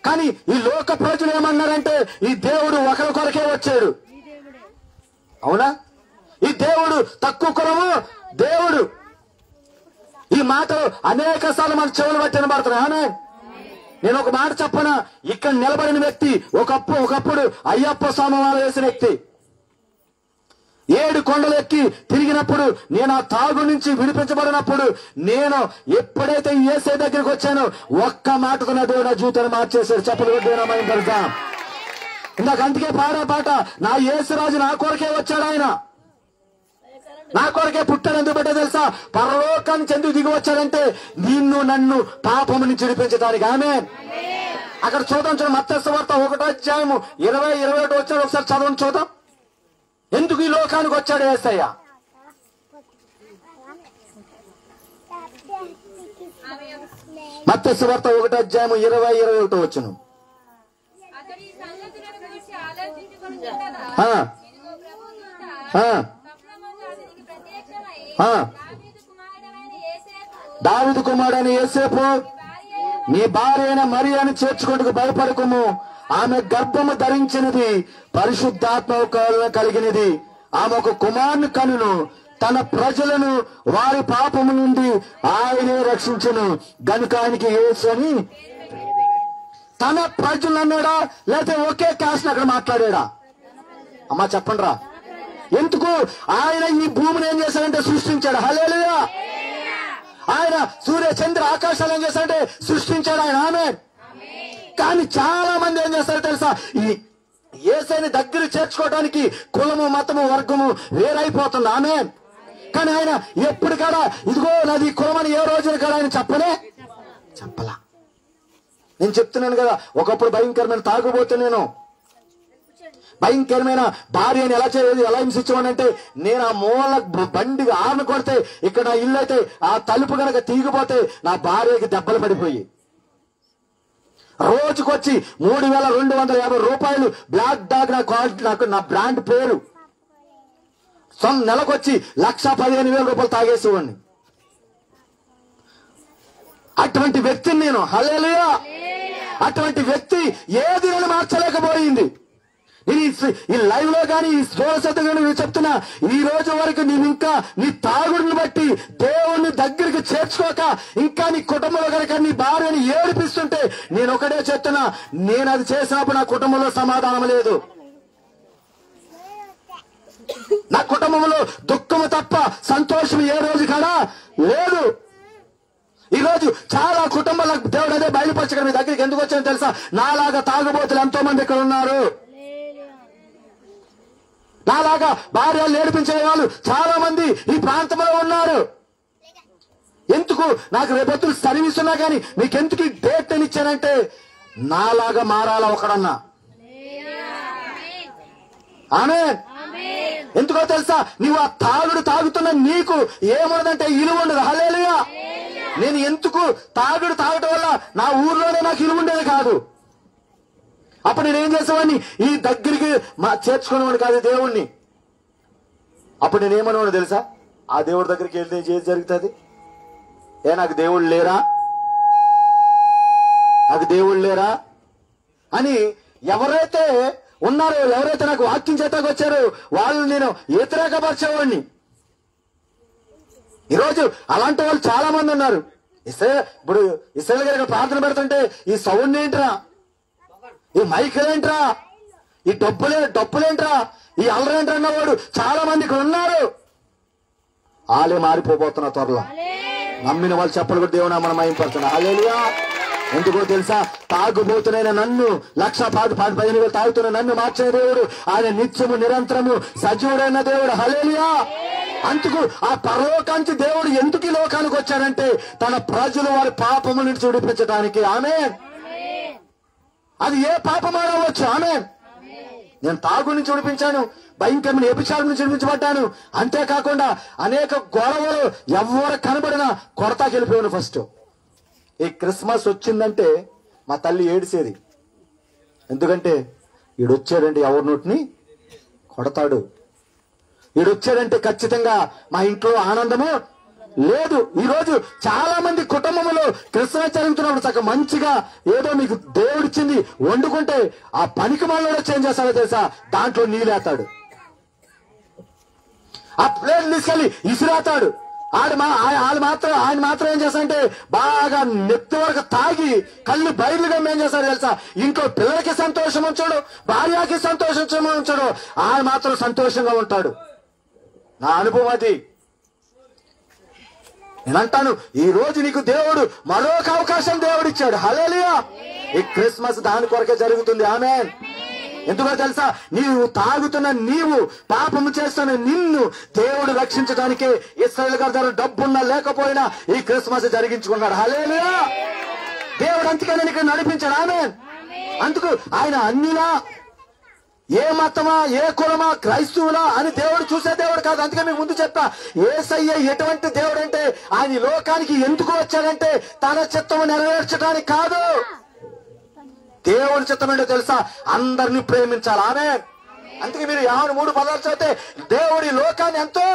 కానీ ఈ లోక ప్రజలు ఏమన్నారంటే ఈ దేవుడు ఒకరి కొరకే వచ్చాడు. అవునా? ఈ దేవుడు తక్కువ కులము దేవుడు, మాటలు అనేక సార్లు మన చెవులు బట్టి వినబడుతున్నాయి. ఆమె నేను ఒక మాట చెప్పనా, ఇక్కడ నిలబడిన వ్యక్తి ఒకప్పుడు అయ్యప్ప స్వామి వేసిన వ్యక్తి 7 కొండలు ఎక్కి తిరిగినప్పుడు, నేను ఆ తాగు నుంచి విడిపించబడినప్పుడు, నేను ఎప్పుడైతే యేసయ్య దగ్గరికి వచ్చానో ఒక్క మాటతో నా దేవుడు నా జీవితాన్ని మార్చేశాడు. చెప్పులు కొట్టేనామని తెలుసా? ఇందాక అందుకే పాడే పాట, నా యేసురాజు నా కొరకే వచ్చాడు, ఆయన నా కొరకే పుట్టాడు. ఎందుకు పెట్టే తెలుసా? పరలోకాన్ని చెందుకు దిగి వచ్చాడంటే నిన్ను నన్ను పాపము నుంచి విడిపించడానికి. ఆమె అక్కడ చూద్దాం మత్తయి సువార్త 1వ అధ్యాయము 20-21 వచ్చాడు. ఒకసారి చదవండి చూద్దాం. ఎందుకు ఈ లోకానికి వచ్చాడు యేసయ్య? మత్తయి సువార్త 1వ అధ్యాయము 20-21 వచ్చును. దావీదు కుమారుడైన యోసేపు, నీ భార్య అయిన మరియను చేర్చుకుంటూ భయపడకుము. ఆమె గర్భము ధరించినది పరిశుద్ధాత్మ కలిగినది. ఆమె ఒక కుమారుని కనును. తన ప్రజలను వారి పాపము నుండి ఆయనే రక్షించును గనుక ఆయనకి యేసు అని. తన ప్రజలు అన్నాడా లేకపోతే ఒకే క్యాస్ట్ అక్కడ మాట్లాడాడా? అమ్మా చెప్పండి రా. ఎందుకు? ఆయన ఈ భూమిని ఏం చేశాడంటే సృష్టించాడు. హల్లెలూయా. ఆయన సూర్య చంద్ర ఆకాశాలు ఏం చేశాడంటే సృష్టించాడు ఆయన. ఆమె కానీ చాలా మంది ఏం చేస్తారు తెలుసా? ఈ యేసయ్యని దగ్గర చేర్చుకోవడానికి కులము మతము వర్గము వేరైపోతుంది. ఆమె కానీ ఆయన ఎప్పుడు కాడా ఇదిగో నాది కులమని ఏ రోజున కాడా ఆయన చెప్పలా. నేను చెప్తున్నాను కదా, ఒకప్పుడు భయంకరమైన తాగుబోతే, నేను భయంకరమైన భార్యని ఎలా హింసించానంటే, నేను ఆ మూల బండి ఆరును కొడితే ఇక్కడ నా ఇల్లు అయితే ఆ తలుపు కనుక తీగిపోతే నా భార్యకి దెబ్బలు పడిపోయి రోజుకొచ్చి 3,250 రూపాయలు బ్లాక్ డాగ్ నాకు నా బ్రాండ్ పేరు, నెలకొచ్చి 1,15,000 రూపాయలు తాగేసేవాడిని. అటువంటి వ్యక్తిని నేను. హల్లెలూయా. అటువంటి వ్యక్తి ఏది నన్ను మార్చలేకపోయింది. నేను ఈ లైవ్ లో కానీ ఈ శ్రోసతో చెప్తున్నా, ఈ రోజు వరకు నీవు ఇంకా నీ తాగుడిని బట్టి దేవుణ్ణి దగ్గరికి చేర్చుకోక ఇంకా నీ కుటుంబంలో కనుక నీ భార్యని ఏడిపిస్తుంటే నేను ఒకటే చెప్తున్నా, నేను అది చేసినప్పుడు నా కుటుంబంలో సమాధానం లేదు. నా కుటుంబంలో దుఃఖము తప్ప సంతోషం ఏ రోజు కాడా లేదు. ఈ రోజు చాలా కుటుంబాలకు దేవుడు అదే బయలుపరచగా మీ దగ్గరికి ఎందుకు వచ్చానో తెలుసా? నాలాగా తాగుబోతులు ఎంతో మంది ఇక్కడ ఉన్నారు. నాలాగా భార్యలు ఏడిపించే వాళ్ళు చాలా మంది ఈ ప్రాంతంలో ఉన్నారు. ఎందుకు? నాకు రేపొద్దులు సర్వీస్ ఉన్నా కానీ మీకెందుకు ఈ డేట్ అని ఇచ్చానంటే నాలాగా మారాలా ఒకడన్నా. ఆమేన్. ఎందుకో తెలుసా? నీవు ఆ తాగుతున్న నీకు ఏముండదంటే ఇలువ ఉండదు. హల్లెలూయా. నేను ఎందుకు తాగటం వల్ల నా ఊర్లోనే నాకు ఇలువ ఉండేది కాదు. అప్పుడు నేనేం చేసేవాడిని? ఈ దగ్గరికి చేర్చుకునేవాడు కాదు దేవుణ్ణి. అప్పుడు నేనేమనేవాడు తెలుసా? ఆ దేవుడి దగ్గరికి వెళ్తే ఏది జరుగుతుంది? నాకు దేవుళ్ళు లేరా, నాకు దేవుళ్ళు లేరా అని ఎవరైతే ఉన్నారో, ఎవరైతే నాకు వాక్యం చేతకు వచ్చారో వాళ్ళు నేను వ్యతిరేకపరిచేవాడిని. ఈరోజు అలాంటి వాళ్ళు చాలా మంది ఉన్నారు. ఇప్పుడు ఇస్రాయేల్ గారికి ప్రార్థన పెడుతుంటే ఈ సౌండ్ ఏంట్రా, ఈ మైకులేంట్రా, ఈ డప్పులేంట్రా, ఈ అల్లరేంట్రా అన్నవాడు చాలా మంది ఇక్కడ ఉన్నారు. వాళ్ళే మారిపోతున్నా త్వరలో. నమ్మిన వాళ్ళు చెప్పలు కూడా దేవుని మనం మహిమపడుతున్నా. హల్లెలూయా. ఎందుకో తెలుసా? తాగుబోతునైన నన్ను 1,15,000 తాగుతున్న నన్ను మార్చిన దేవుడు ఆయన నిత్యము నిరంతరము సజీవుడైన దేవుడు. హల్లెలూయా. అందుకు ఆ పరలోకానికి దేవుడు ఎందుకు ఈ లోకానికి వచ్చాడంటే తన ప్రజలు వారి పాపము నుంచి విడిపించడానికి. ఆమేన్. అది ఏ పాపమైనా అవ్వచ్చు. ఆమేన్. నేను తాగు నుంచి విడిపించాను, భయంకరమైన వ్యభిచారం నుంచి విడిపించబడ్డాను. అంతేకాకుండా అనేక గొడవలు ఎవరు కనబడినా కొడతాకి వెళ్ళిపోయాను. ఫస్ట్ ఈ క్రిస్మస్ వచ్చిందంటే మా తల్లి ఏడిసేది. ఎందుకంటే ఈడొచ్చాడంటే ఎవరి నోటిని కొడతాడు, ఈడొచ్చాడంటే ఖచ్చితంగా మా ఇంట్లో ఆనందము లేదు. ఈ రోజు చాలా మంది కుటుంబంలో క్రిస్మస్ జరుగుతున్నప్పుడు చక్కగా మంచిగా ఏదో మీకు దేవుడిచ్చింది వండుకుంటే ఆ పనికి మనలో చేంజ్ చేస్తాడో తెలుసా? దాంట్లో నీళ్ళేస్తాడు, ఆ ప్లేట్ తీసుకెళ్లి ఇసిరేస్తాడు. ఆయన మాత్రం ఏం చేస్తారంటే బాగా నెత్తి వరకు తాగి కళ్ళు బయలుగా ఏం చేస్తారు తెలుసా? ఇంట్లో పిల్లలకి సంతోషం ఉంచాడు, భార్యకి సంతోషం ఉంచాడు, ఆయన మాత్రం సంతోషంగా ఉంటాడు. నా అనుభవం అది. నేనంటాను, ఈ రోజు నీకు దేవుడు మరొక అవకాశం దేవుడు ఇచ్చాడు. హల్లెలూయా. ఈ క్రిస్మస్ దాని కొరకే జరుగుతుంది. ఆమేన్. ఎందుకో తెలుసా? నీవు తాగుతున్న, నీవు పాపము చేస్తున్న నిన్ను దేవుడు రక్షించడానికే ఇశ్రాయేలు గారి దగ్గర డబ్బున్నా లేకపోయినా ఈ క్రిస్మస్ జరిగించుకున్నాడు. హల్లెలూయా. దేవుడు అందుకే నేను ఇక్కడ నడిపించాడు. ఆమేన్. అందుకు ఆయన అన్నిలా, ఏ మతమా, ఏ కులమా, క్రైస్తవులా అని దేవుడు చూసే దేవుడు కాదు. అందుకే మీకు ముందు చెప్పా, యేసయ్య ఎటువంటి దేవుడు అంటే ఆయన ఈ లోకానికి ఎందుకు వచ్చాడంటే తన చిత్తము నెరవేర్చడానికి కాదు. దేవుని చిత్తం ఏంటో తెలుసా? అందరినీ ప్రేమించాలి. ఆమేన్. అందుకే మీరు యోహాను 3:16 చదివితే దేవుడి లోకాన్ని ఎంతో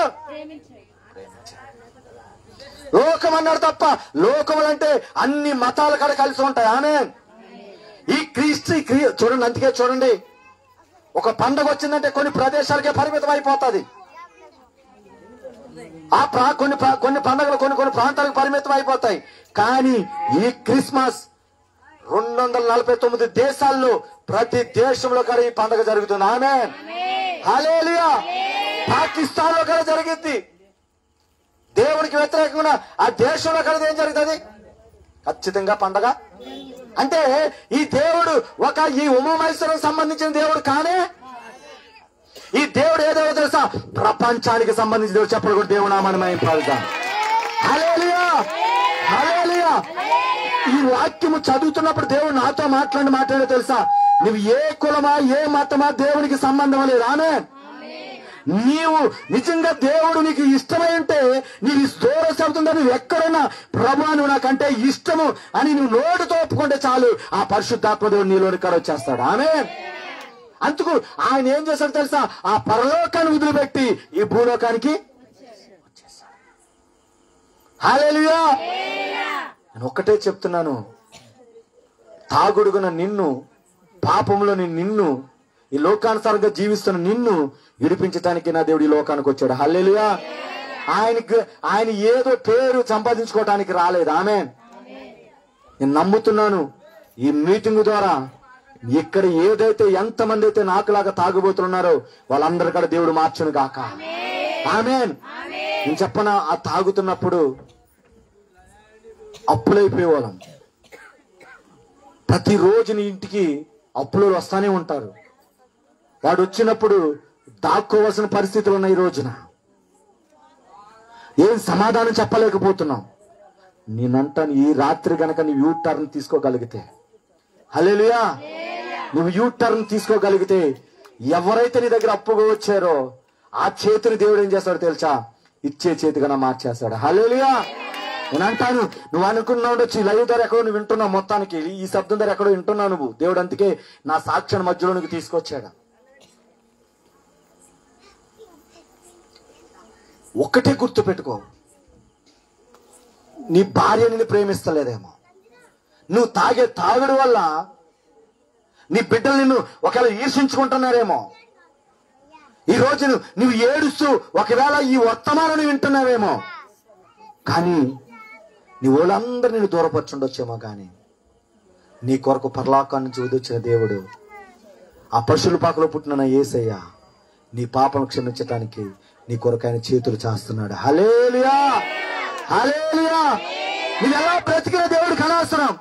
లోకం అన్నాడు తప్ప, లోకములంటే అన్ని మతాల కాడ కలిసి ఉంటాయి. ఆమేన్. ఈ చూడండి, అందుకే చూడండి, ఒక పండుగ వచ్చిందంటే కొన్ని ప్రదేశాలకే పరిమితం అయిపోతుంది. కొన్ని పండుగలు కొన్ని ప్రాంతాలకు పరిమితం అయిపోతాయి. కానీ ఈ క్రిస్మస్ 249 దేశాల్లో ప్రతి దేశంలో కూడా ఈ పండుగ జరుగుతుంది. ఆమేన్. హల్లెలూయా. పాకిస్తాన్ లో కూడా జరిగింది. దేవునికి వ్యతిరేకంగా ఆ దేశంలో కూడా ఏం జరుగుతుంది? ఖచ్చితంగా పండగ. అంటే ఈ దేవుడు ఈ ఉమామహేశ్వరం సంబంధించిన దేవుడు కానే. ఈ దేవుడు ఏదో తెలుసా? ప్రపంచానికి సంబంధించిన దేవుడు. చెప్పడు కూడా దేవుడు నామాన్ని మహింపరుద్దాం. హల్లెలూయా. హల్లెలూయా. ఈ వాక్యము చదువుతున్నప్పుడు దేవుడు నాతో మాట్లాడే తెలుసా? నువ్వు ఏ కులమా, ఏ మతమా దేవునికి సంబంధం లేదు. ఆమేన్. నీవు నిజంగా దేవుడు నీకు ఇష్టమై ఉంటే నీకు దూర శబ్దంగా నువ్వు ఎక్కడున్నా, ప్రభువా నువ్వు నాకంటే ఇష్టము అని నువ్వు నోటితో ఒప్పుకుంటే చాలు, ఆ పరిశుద్ధాత్మ దేవుడు నీలోని కాడ వచ్చేస్తాడు. ఆమేన్. అందుకు ఆయన ఏం చేశాడు తెలుసా? ఆ పరలోకాన్ని వదిలిపెట్టి ఈ భూలోకానికి వచ్చేసాడు. హల్లెలూయా. నేను ఒక్కటే చెప్తున్నాను, తాగుడుగున నిన్ను, పాపంలోని నిన్ను, ఈ లోకానుసారంగా జీవిస్తున్న నిన్ను విడిపించడానికి నా దేవుడు ఈ లోకానికి వచ్చాడు. హల్లెలూయా. ఆయన ఏదో పేరు సంపాదించుకోవడానికి రాలేదు. ఆమేన్. నేను నమ్ముతున్నాను, ఈ మీటింగ్ ద్వారా ఇక్కడ ఏదైతే ఎంతమంది అయితే నాకులాగా తాగుబోతున్నారో వాళ్ళందరి కూడా దేవుడు మార్చును గాక. ఆమేన్. నేను చెప్పనా, ఆ తాగుతున్నప్పుడు అప్పులైపోయేవాళ్ళం. ప్రతిరోజు నీ ఇంటికి అప్పులు వస్తానే ఉంటారు. వాడు వచ్చినప్పుడు దాక్కోవలసిన పరిస్థితులు ఉన్నాయి. ఈ రోజున ఏం సమాధానం చెప్పలేకపోతున్నాం. నేనంటాను, ఈ రాత్రి గనక నువ్వు యూ టర్న్ తీసుకోగలిగితే, హల్లెలూయా, నువ్వు యూ టర్న్ తీసుకోగలిగితే ఎవరైతే నీ దగ్గర అప్పుగా వచ్చారో ఆ చేతిని దేవుడు ఏం చేస్తాడో తెలుసా? ఇచ్చే చేతిగా మార్చేస్తాడు. హల్లెలూయా. నేను అంటాను, నువ్వు అనుకున్నా ఉండొచ్చు లైవ్ ద్వారా ఎక్కడో నువ్వు వింటున్నావు, మొత్తానికి ఈ శబ్దం ద్వారా ఎక్కడో వింటున్నావు నువ్వు. దేవుడు అందుకే నా సాక్ష్యాన్ని మధ్యలో నువ్వు తీసుకొచ్చాడు. ఒక్కటే గుర్తు పెట్టుకో, నీ భార్య నిన్ను ప్రేమిస్తలేదేమో, నువ్వు తాగే తాగుడు వల్ల నీ బిడ్డలు నిన్ను ఒకవేళ ఈర్షించుకుంటున్నారేమో, ఈ రోజు నువ్వు ఏడుస్తూ ఒకవేళ ఈ వర్తమానం వింటున్నావేమో, కానీ నీ వాళ్ళందరూ నిన్ను దూరపరచుండొచ్చేమో, కానీ నీ కొరకు పరలోకం నుంచి ఉదొచ్చిన దేవుడు, ఆ పశువుల పాకలో పుట్టిన యేసయ్య నీ పాపను క్షమించటానికి నీ కొరకు ఆయన చేతులు చేస్తున్నాడు. హల్లెలూయా. హల్లెలూయా. నువ్వు ఎలా బ్రతికిన దేవుడికి అనవసరం.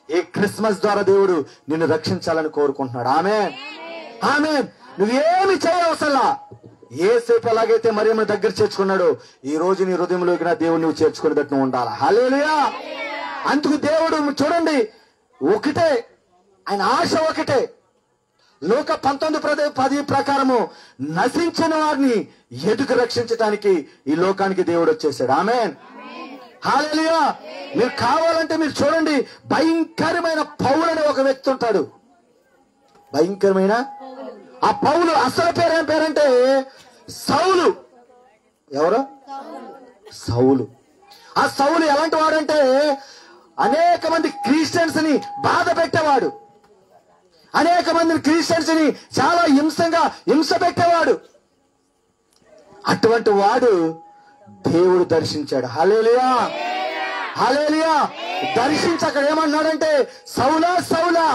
ఈ క్రిస్మస్ ద్వారా దేవుడు నిన్ను రక్షించాలని కోరుకుంటున్నాడు. ఆమేన్. ఆమేన్. నువ్వేమి చేయవసలా. ఏసేపు ఎలాగైతే మరియమ్మ దగ్గర చేర్చుకున్నాడో ఈ రోజు నీ హృదయంలోకి నా దేవుడు నువ్వు చేర్చుకునేటట్టు ఉండాలి. హల్లెలూయా. అందుకు దేవుడు చూడండి, ఒకటే ఆయన ఆశ, ఒకటే. లోక 19:10 ప్రకారము నశించిన వారిని ఎదుగు రక్షించడానికి ఈ లోకానికి దేవుడు వచ్చేసాడు. ఆమేన్. హల్లెలూయా. మీరు కావాలంటే మీరు చూడండి, భయంకరమైన పౌలు అనే ఒక వ్యక్తి ఉంటాడు. భయంకరమైన ఆ పౌలు అసలు పేరు ఏం పేరంటే సౌలు. ఎవరు? సౌలు. ఆ సౌలు ఎలాంటి వాడంటే అనేక మంది క్రిస్టియన్స్ ని బాధ పెట్టేవాడు, అనేక మంది క్రిస్టియన్స్ ని చాలా హింస పెట్టేవాడు. అటువంటి వాడు దేవుడు దర్శించాడు. హల్లెలూయా, హల్లెలూయా. దర్శించి అక్కడ ఏమన్నాడంటే, సౌలా సౌలా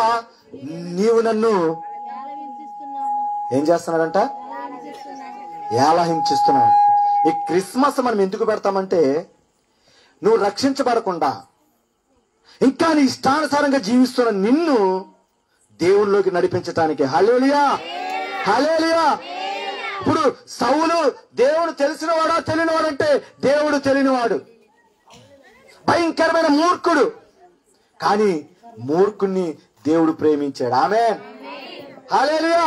నీవు నన్ను ఏం చేస్తున్నాడంట? ఎలా హింసిస్తున్నాడు. ఈ క్రిస్మస్ మనం ఎందుకు పెడతామంటే, నువ్వు రక్షించబడకుండా ఇంకా నీ ఇష్టానుసారంగా జీవిస్తున్న నిన్ను దేవుళ్ళలోకి నడిపించటానికి. హల్లెలూయా, హల్లెలూయా. ఇప్పుడు సౌలు దేవుడు తెలిసినవాడా తెలియనివాడంటే, దేవుడు తెలియనివాడు, భయంకరమైన మూర్ఖుడు. కానీ మూర్ఖుణ్ణి దేవుడు ప్రేమించాడు. ఆమేన్, హల్లెలూయా.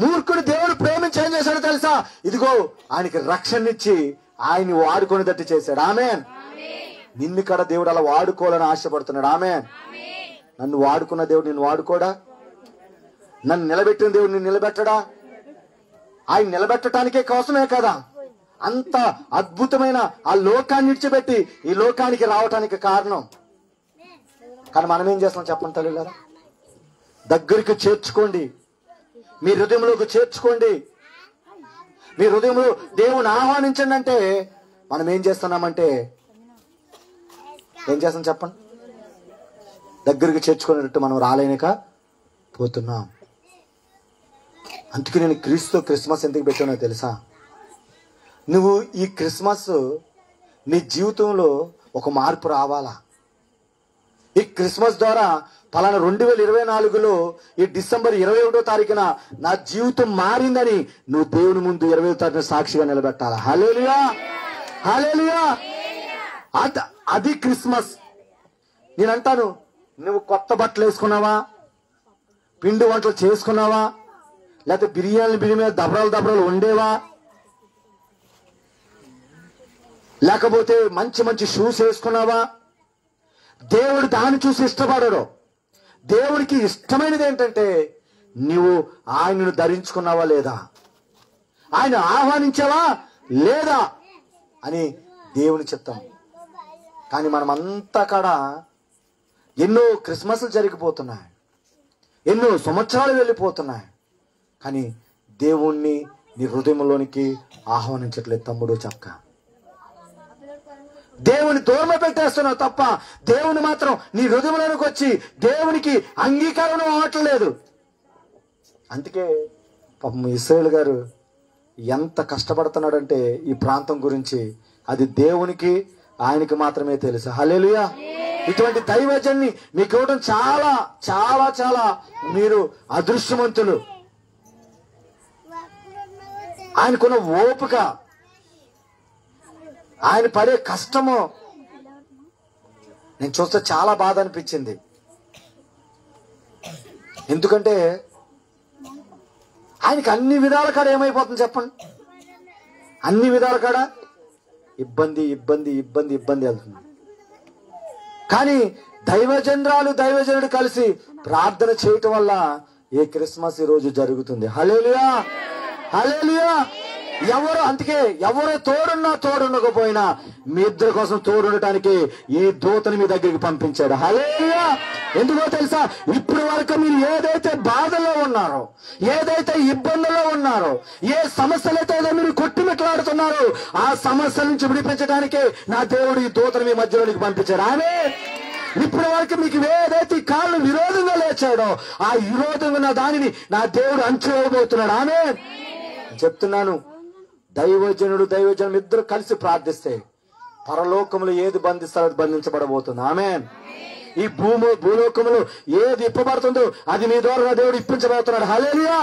మూర్ఖుడు దేవుడు ప్రేమించి ఏం చేశాడో తెలుసా? ఇదిగో ఆయనకి రక్షణనిచ్చి ఆయన్ని వాడుకునేటట్టు చేశాడు. ఆమేన్. నిన్ను కూడా దేవుడు అలా వాడుకోవాలని ఆశపడుతున్నాడు. ఆమేన్. నన్ను వాడుకున్న దేవుడు నిన్ను వాడుకోడా? నన్ను నిలబెట్టిన దేవుడు నిన్ను నిలబెట్టడా? ఆయన నిలబెట్టడానికే కోసమే కదా అంత అద్భుతమైన ఆ లోకాన్ని విడిచిపెట్టి ఈ లోకానికి రావటానికి కారణం. కానీ మనం ఏం చేస్తాం చెప్పండి తల్లిలారా? దగ్గరికి చేర్చుకోండి, మీ హృదయంలోకి చేర్చుకోండి, మీ హృదయంలో దేవుని ఆహ్వానించండి అంటే మనం ఏం చేస్తున్నామంటే, ఏం చేస్తాం చెప్పండి? దగ్గరికి చేర్చుకునేటట్టు మనం రాలేనిక పోతున్నాం. అందుకే నేను క్రిస్మస్ ఎందుకు పెట్టానో తెలుసా? నువ్వు ఈ క్రిస్మస్ నీ జీవితంలో ఒక మార్పు రావాలా. ఈ క్రిస్మస్ ద్వారా పలానా 2024లో ఈ డిసెంబర్ 21వ తారీఖున నా జీవితం మారిందని నువ్వు దేవుని ముందు 20వ తారీఖున సాక్షిగా నిలబెట్టాలా. హల్లెలూయా, హల్లెలూయా. అది క్రిస్మస్. నేను అంటాను, నువ్వు కొత్త బట్టలు వేసుకున్నావా, పిండి వంటలు చేసుకున్నావా, లేకపోతే బిర్యానీ మీద దబరాలు వండేవా, లేకపోతే మంచి మంచి షూస్ వేసుకున్నావా? దేవుడు దాన్ని చూసి ఇష్టపడడు. దేవుడికి ఇష్టమైనది ఏంటంటే నువ్వు ఆయనను ధరించుకున్నావా లేదా, ఆయన ఆహ్వానించావా లేదా అని దేవుని చిత్తం. కానీ మనమంతా కూడా ఎన్నో క్రిస్మస్లు జరిగిపోతున్నాయి, ఎన్నో సంవత్సరాలు వెళ్ళిపోతున్నాయి, కానీ దేవుణ్ణి నీ హృదయంలోనికి ఆహ్వానించట్లేదు తమ్ముడు చక్క. దేవుని దూరం పెట్టేస్తున్నావు తప్ప దేవుని మాత్రం నీ హృదయంలోనికి వచ్చి దేవునికి అంగీకారం అవ్వట్లేదు. అందుకే పాపం ఇశ్రాయేలు గారు ఎంత కష్టపడుతున్నాడంటే ఈ ప్రాంతం గురించి అది దేవునికి ఆయనకి మాత్రమే తెలుసు. హల్లెలూయా. ఇటువంటి దైవజన్ని మీకు ఇవ్వడం చాలా చాలా చాలా మీరు అదృష్టవంతులు. ఆయనకున్న ఓపిక, ఆయన పడే కష్టము నేను చూస్తే చాలా బాధ అనిపించింది. ఎందుకంటే ఆయనకి అన్ని విధాల కాడ ఏమైపోతుంది చెప్పండి? అన్ని విధాల కాడ ఇబ్బంది ఇబ్బంది ఇబ్బంది ఇబ్బంది వెళ్తుంది. కానీ దైవజనుడు కలిసి ప్రార్థన చేయటం వల్ల ఏ క్రిస్మస్ ఈ రోజు జరుగుతుంది. హల్లెలూయా, హల్లెలూయా. అందుకే ఎవరు తోడుండకపోయినా మీ ఇద్దరి కోసం తోడుండటానికి ఈ దూతని మీ దగ్గరికి పంపించాడు. హల్లెలూయా. ఎందుకో తెలుసా? ఇప్పుడు వరకు మీరు ఏదైతే బాధలో ఉన్నారో, ఏదైతే ఇబ్బందుల్లో ఉన్నారో, ఏ సమస్యలైతే మీరు కొట్టుమిట్లాడుతున్నారో ఆ సమస్యల నుంచి విడిపించడానికే నా దేవుడు ఈ దూతని మీ మధ్యలోనికి పంపించాడు. ఆమేన్. ఇప్పటి వరకు మీకు ఏదైతే కాళ్ళు విరోధంగా లేచాడో ఆ విరోధంగా ఉన్న దానిని నా దేవుడు అంచుకోబోతున్నాడు. ఆమేన్. చెప్తున్నాను, దైవజనుడు ఇద్దరు కలిసి ప్రార్థిస్తే పరలోకములు ఏది బంధిస్తారో అది బంధించబడబోతుంది. ఆమేన్. ఈ భూలోకములు ఏది ఇప్పబడుతుందో అది మీ ద్వారా దేవుడు ఇప్పించబోతున్నాడు. హల్లెలూయా.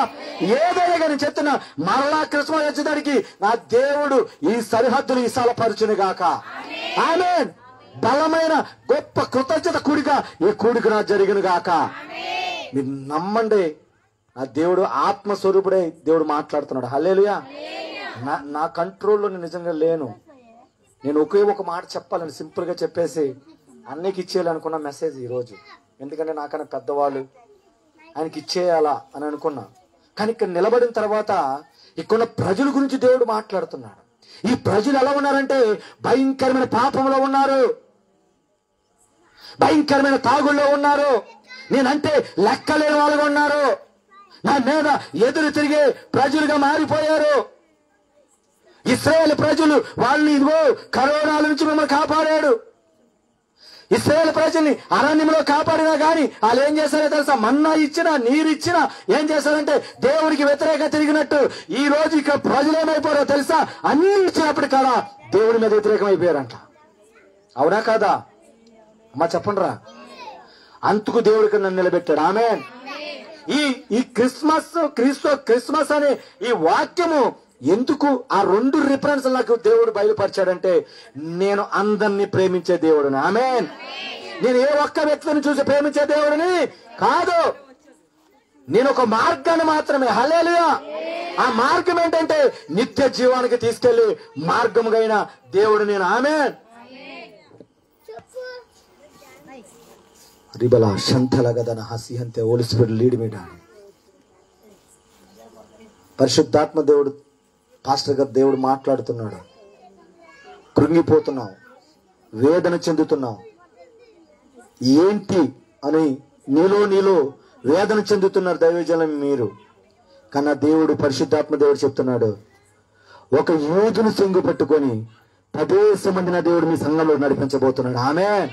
ఏదైనా కానీ చెప్తున్నా, మరలా క్రిస్మస్ వచ్చేదానికి నా దేవుడు ఈ సరిహద్దులు విశాలపరచును గాక. ఆమేన్. బలమైన గొప్ప కృతజ్ఞత కూడిక ఈ కూడిక నా జరిగిన గాక. మీరు నమ్మండి, నా దేవుడు ఆత్మస్వరూపుడే దేవుడు మాట్లాడుతున్నాడు. హల్లెలూయా. నా కంట్రోల్లో నేను నిజంగా లేను. నేను ఒకే ఒక మాట చెప్పాలని సింపుల్ గా చెప్పేసి అన్నయ్యకి ఇచ్చేయాలనుకున్న మెసేజ్ ఈరోజు. ఎందుకంటే నాకన్నా పెద్దవాళ్ళు, ఆయనకి ఇచ్చేయాలా అని అనుకున్నా. కానీ ఇక్కడ నిలబడిన తర్వాత ఇక్కడ ప్రజల గురించి దేవుడు మాట్లాడుతున్నాడు. ఈ ప్రజలు ఎలా ఉన్నారంటే భయంకరమైన పాపంలో ఉన్నారు, భయంకరమైన తాగుల్లో ఉన్నారు, నేనంటే లెక్కలేని వాళ్ళుగా ఉన్నారు, నా మీద ఎదురు తిరిగే ప్రజలుగా మారిపోయారు. ఇశ్రాయేల్ ప్రజలు వాళ్ళని ఇదిగో కరోనాల నుంచి మిమ్మల్ని కాపాడాడు. ఇశ్రాయేల్ ప్రజల్ని అరణ్యంలో కాపాడినా గాని వాళ్ళు ఏం చేశారో తెలుసా? మన్నా ఇచ్చినా నీరు ఇచ్చినా ఏం చేశారంటే దేవుడికి వ్యతిరేకంగా తిరిగినట్టు ఈ రోజు ఇక్కడ ప్రజలు ఏమైపోయారో తెలుసా? అన్ని ఇచ్చినప్పుడు కాదా దేవుడి మీద వ్యతిరేకం అయిపోయారంట. అవునా కాదా అమ్మా? చెప్పండిరా. అందుకు దేవుడికి నన్ను నిలబెట్టాడు. ఆమేన్. ఈ క్రిస్మస్ అనే ఈ వాక్యము ఎందుకు ఆ రెండు రిఫరెన్స్ నాకు దేవుడు బయలుపరిచాడంటే నేను అందరినీ ప్రేమించే దేవుడిని. ఆమేన్. నేను ఏ ఒక్క వ్యక్తిని చూసి ప్రేమించే దేవుడిని కాదు, నేను ఒక మార్గాన్ని మాత్రమే. హల్లెలూయా. ఆ మార్గం ఏంటంటే నిత్య జీవానికి తీసుకెళ్లి మార్గముగైన దేవుడు నేను. ఆమేన్. రిబలా శంతలగదన హసిహంతే holy spirit lead me dad. పరిశుద్ధాత్మ దేవుడు పాస్టర్ గారు దేవుడు మాట్లాడుతున్నాడు. కృంగిపోతున్నావు, వేదన చెందుతున్నావు, ఏంటి అని నీలో వేదన చెందుతున్నారు దైవజనం మీరు. కన్నా దేవుడు పరిశుద్ధాత్మ దేవుడు చెప్తున్నాడు, ఒక యూదును చెంగు పట్టుకొని 10 మంది నా దేవుడు మీ సంఘంలో నడిపించబోతున్నాడు. ఆమేన్.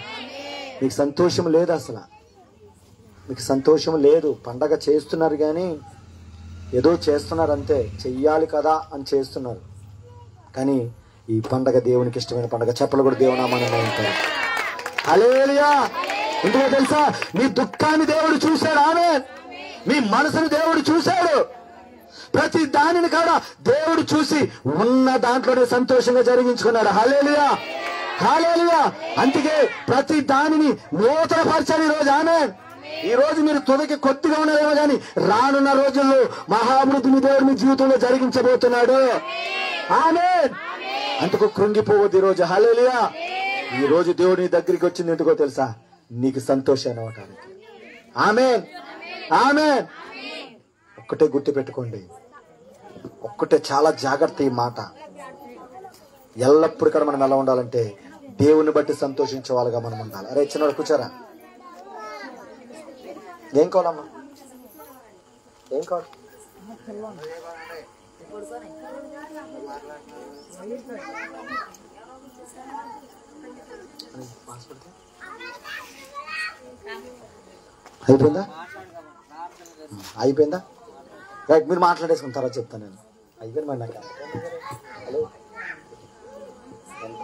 మీకు సంతోషం లేదు, అసలు మీకు సంతోషం లేదు. పండగ చేస్తున్నారు కానీ ఏదో చేస్తున్నారు అంతే, చెయ్యాలి కదా అని చేస్తున్నారు. కానీ ఈ పండగ దేవునికి ఇష్టమైన పండగ. చెప్పలు కూడా దేవునామానంగా ఉంటారు. హల్లెలూయా. ఎందుకో తెలుసా? మీ దుఃఖాన్ని దేవుడు చూశాడు. ఆమేన్. మీ మనసును దేవుడు చూశాడు. ప్రతి దానిని కూడా దేవుడు చూసి ఉన్న దాంట్లోనే సంతోషంగా జరిగించుకున్నాడు. హల్లెలూయా. హల్లెలూయా. అందుకే ప్రతి దానిని నూతన పరిచాడు ఈ రోజు. ఆమేన్. ఈ రోజు మీరు తుదకి కొద్దిగా ఉన్నారేమో కానీ రానున్న రోజుల్లో మహామృతిని దేవుడు మీ జీవితంలో జరిగించబోతున్నాడు. ఆమేన్. అందుకు కృంగిపోవద్దు ఈ రోజు. హల్లెలూయా. ఈ రోజు దేవుడు నీ దగ్గరికి వచ్చింది ఎందుకో తెలుసా? నీకు సంతోషాన్ని అవటానికి. ఆమేన్. ఆమేన్. ఒక్కటే గుర్తు పెట్టుకోండి, ఒక్కటే చాలా జాగ్రత్త ఈ మాట. ఎల్లప్పుడు కూడా మనం ఎలా ఉండాలంటే దేవుని బట్టి సంతోషించే వాళ్ళుగా మనం ఉండాలి. అరే చిన్నవాడు కూర్చోరా. ఏం కావాలమ్మా? ఏం కావాలి? అయిపోయిందా? అయిపోయిందా? రైట్, మీరు మాట్లాడేసుకున్న తర్వాత చెప్తాను నేను. అయిపోయింది మరి నాకు. హలో, ఎంత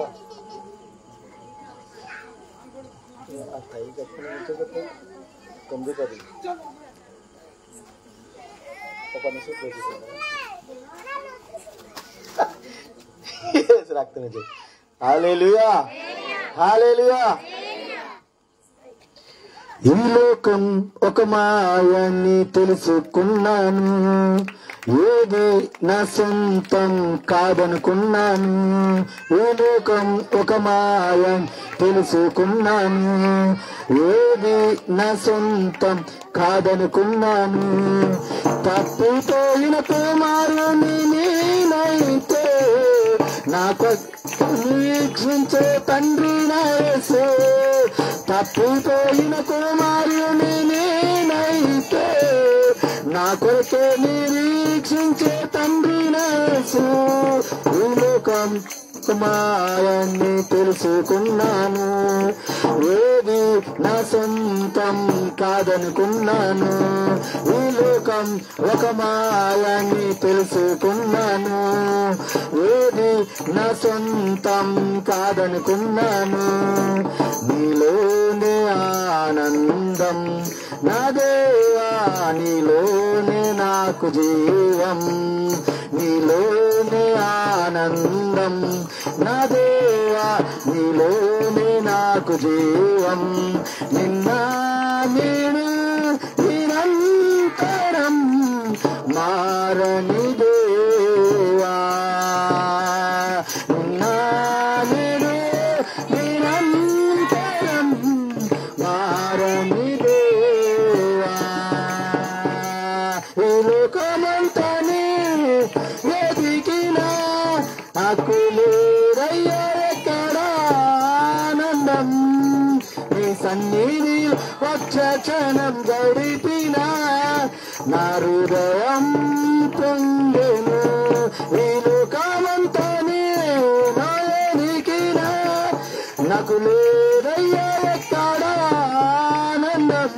చెప్పండి. 9 ఒక నిమిషం రక్తమే చెప్పి. హల్లెలూయా. హల్లెలూయా. ఈ లోకం ఒక మాయని తెలుసుకున్నాను, ఏది నా సొంతం కాదనుకున్నాను. ఈ లోకం ఒక మాయని తెలుసుకున్నాను, ఏది నా సొంతం కాదనుకున్నాను. తప్పిపోయిన కుమారుని నేనైతే నాకు వీక్షించే తండ్రి నా యేసు. తప్పిపోయిన కుమారుని నేనైతే నా కొరకే నిరీక్షించే తండ్రి నా యేసు. ఈ లోకం మాయాన్ని తెలుసుకున్నాను, ఏది నా సొంతం కాదనుకున్నాను. ఈ లోకం ఒక మాయాన్ని తెలుసుకున్నాను, ఏది నా సొంతం కాదనుకున్నాను. నీలోనే ఆనందం నా దేవా, నీలోనే నాకు జీవం. నీలోనే ఆనందం నా దేవా, నీలోనే నాకు జీవం. నిన్న నేను నిరంతరం మారని దేవా, నిన్న నేను నిరంతరం మారని దేవా. ఈ లోకమంతని వెతికినా అకులేరయ్యా ఎక్కడ ఆనందం. నీ సన్నిధిలో ఒక్క క్షణం గడిపినా నా హృదయం పొందెను. ఈ లోకమంతా ఎక్కడ ఆనందం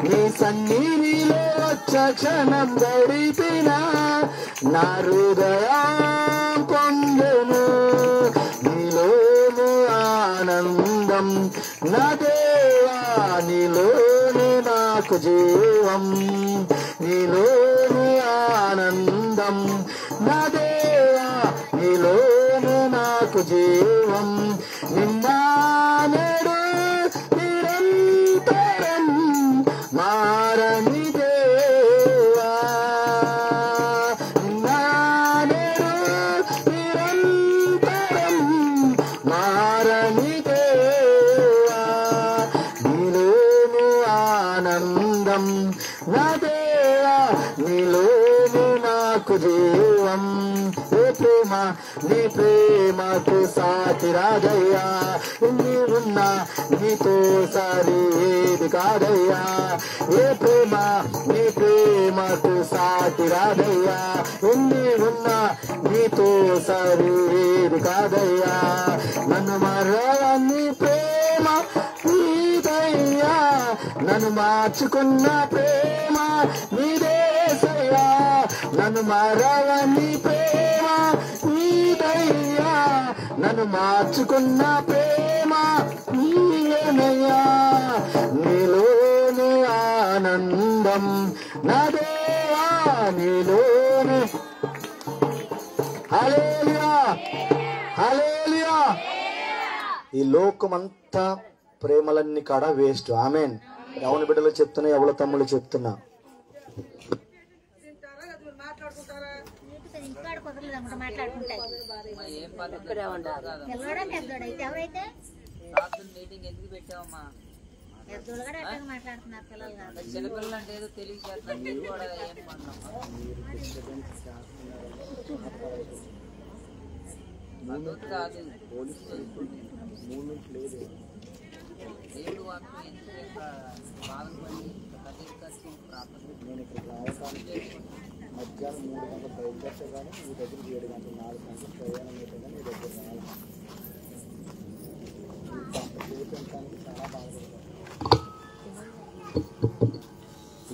నీ సన్నిధిలో వచ్చ క్షణం గడిపిన నా హృదయం పొందెను నీలోను ఆనందం నా దేవా నీలోను నాకు జీవం నీలోను ఆనందం నా దేవా నీలోను నాకు జీవం నిన్నా నేడు నిరంతరం మారని దేవా నిన్నా నేడు నిరంతరం మారని దేవా నీలోను ఆనందం నా దేవా నీలోను నాకు జీవం ఏ ప్రేమ నీ ప్రేమకు సాటి రాదయ్యా నీవున్నా నీతో సరిది కాదయ్యా ఏ ప్రేమ నీ ప్రేమకు సాటి రాదయ్యా నీవున్నా నీతో సరిది కాదయ్యా నన్ను మరవని ప్రేమ నీదయ్యా నన్ను మార్చుకున్న ప్రేమ నీదేసయ్యా నన్ను మరవని ప్రేమ నీదయ్యా నన్ను మార్చుకున్న ప్రేమ నీవేనయ్యా నీలోని ఆనందం నా దేవా నీలోని హల్లెలూయా హల్లెలూయా. ఈ లోకమంతా ప్రేమలన్నీ కాడ వేస్ట్. ఆమెన్. యవన బిడ్డలు చెప్తున్నా, ఎవల తమ్ముళ్ళు చెప్తున్నా. మీటింగ్ ఎందుకు పెట్టావమ్మా? చిన్నపిల్లలు అంటే ఏదో తెలియజేస్తున్నారు, మీరు కూడా ఏం పద్ధతి కాదు. దేవుడు వాక్యం ఎందుకు బాధపడి నేను ఇక్కడికి రావడానికి మధ్యాహ్నం 3 గంటలు బయలుదేరితే కానీ మీ దగ్గరికి 7 గంటలు 4 గంటలు ప్రయాణం అయితే కానీ మీ దగ్గర రావాలి. చూపించడానికి చాలా బాధపడతారు.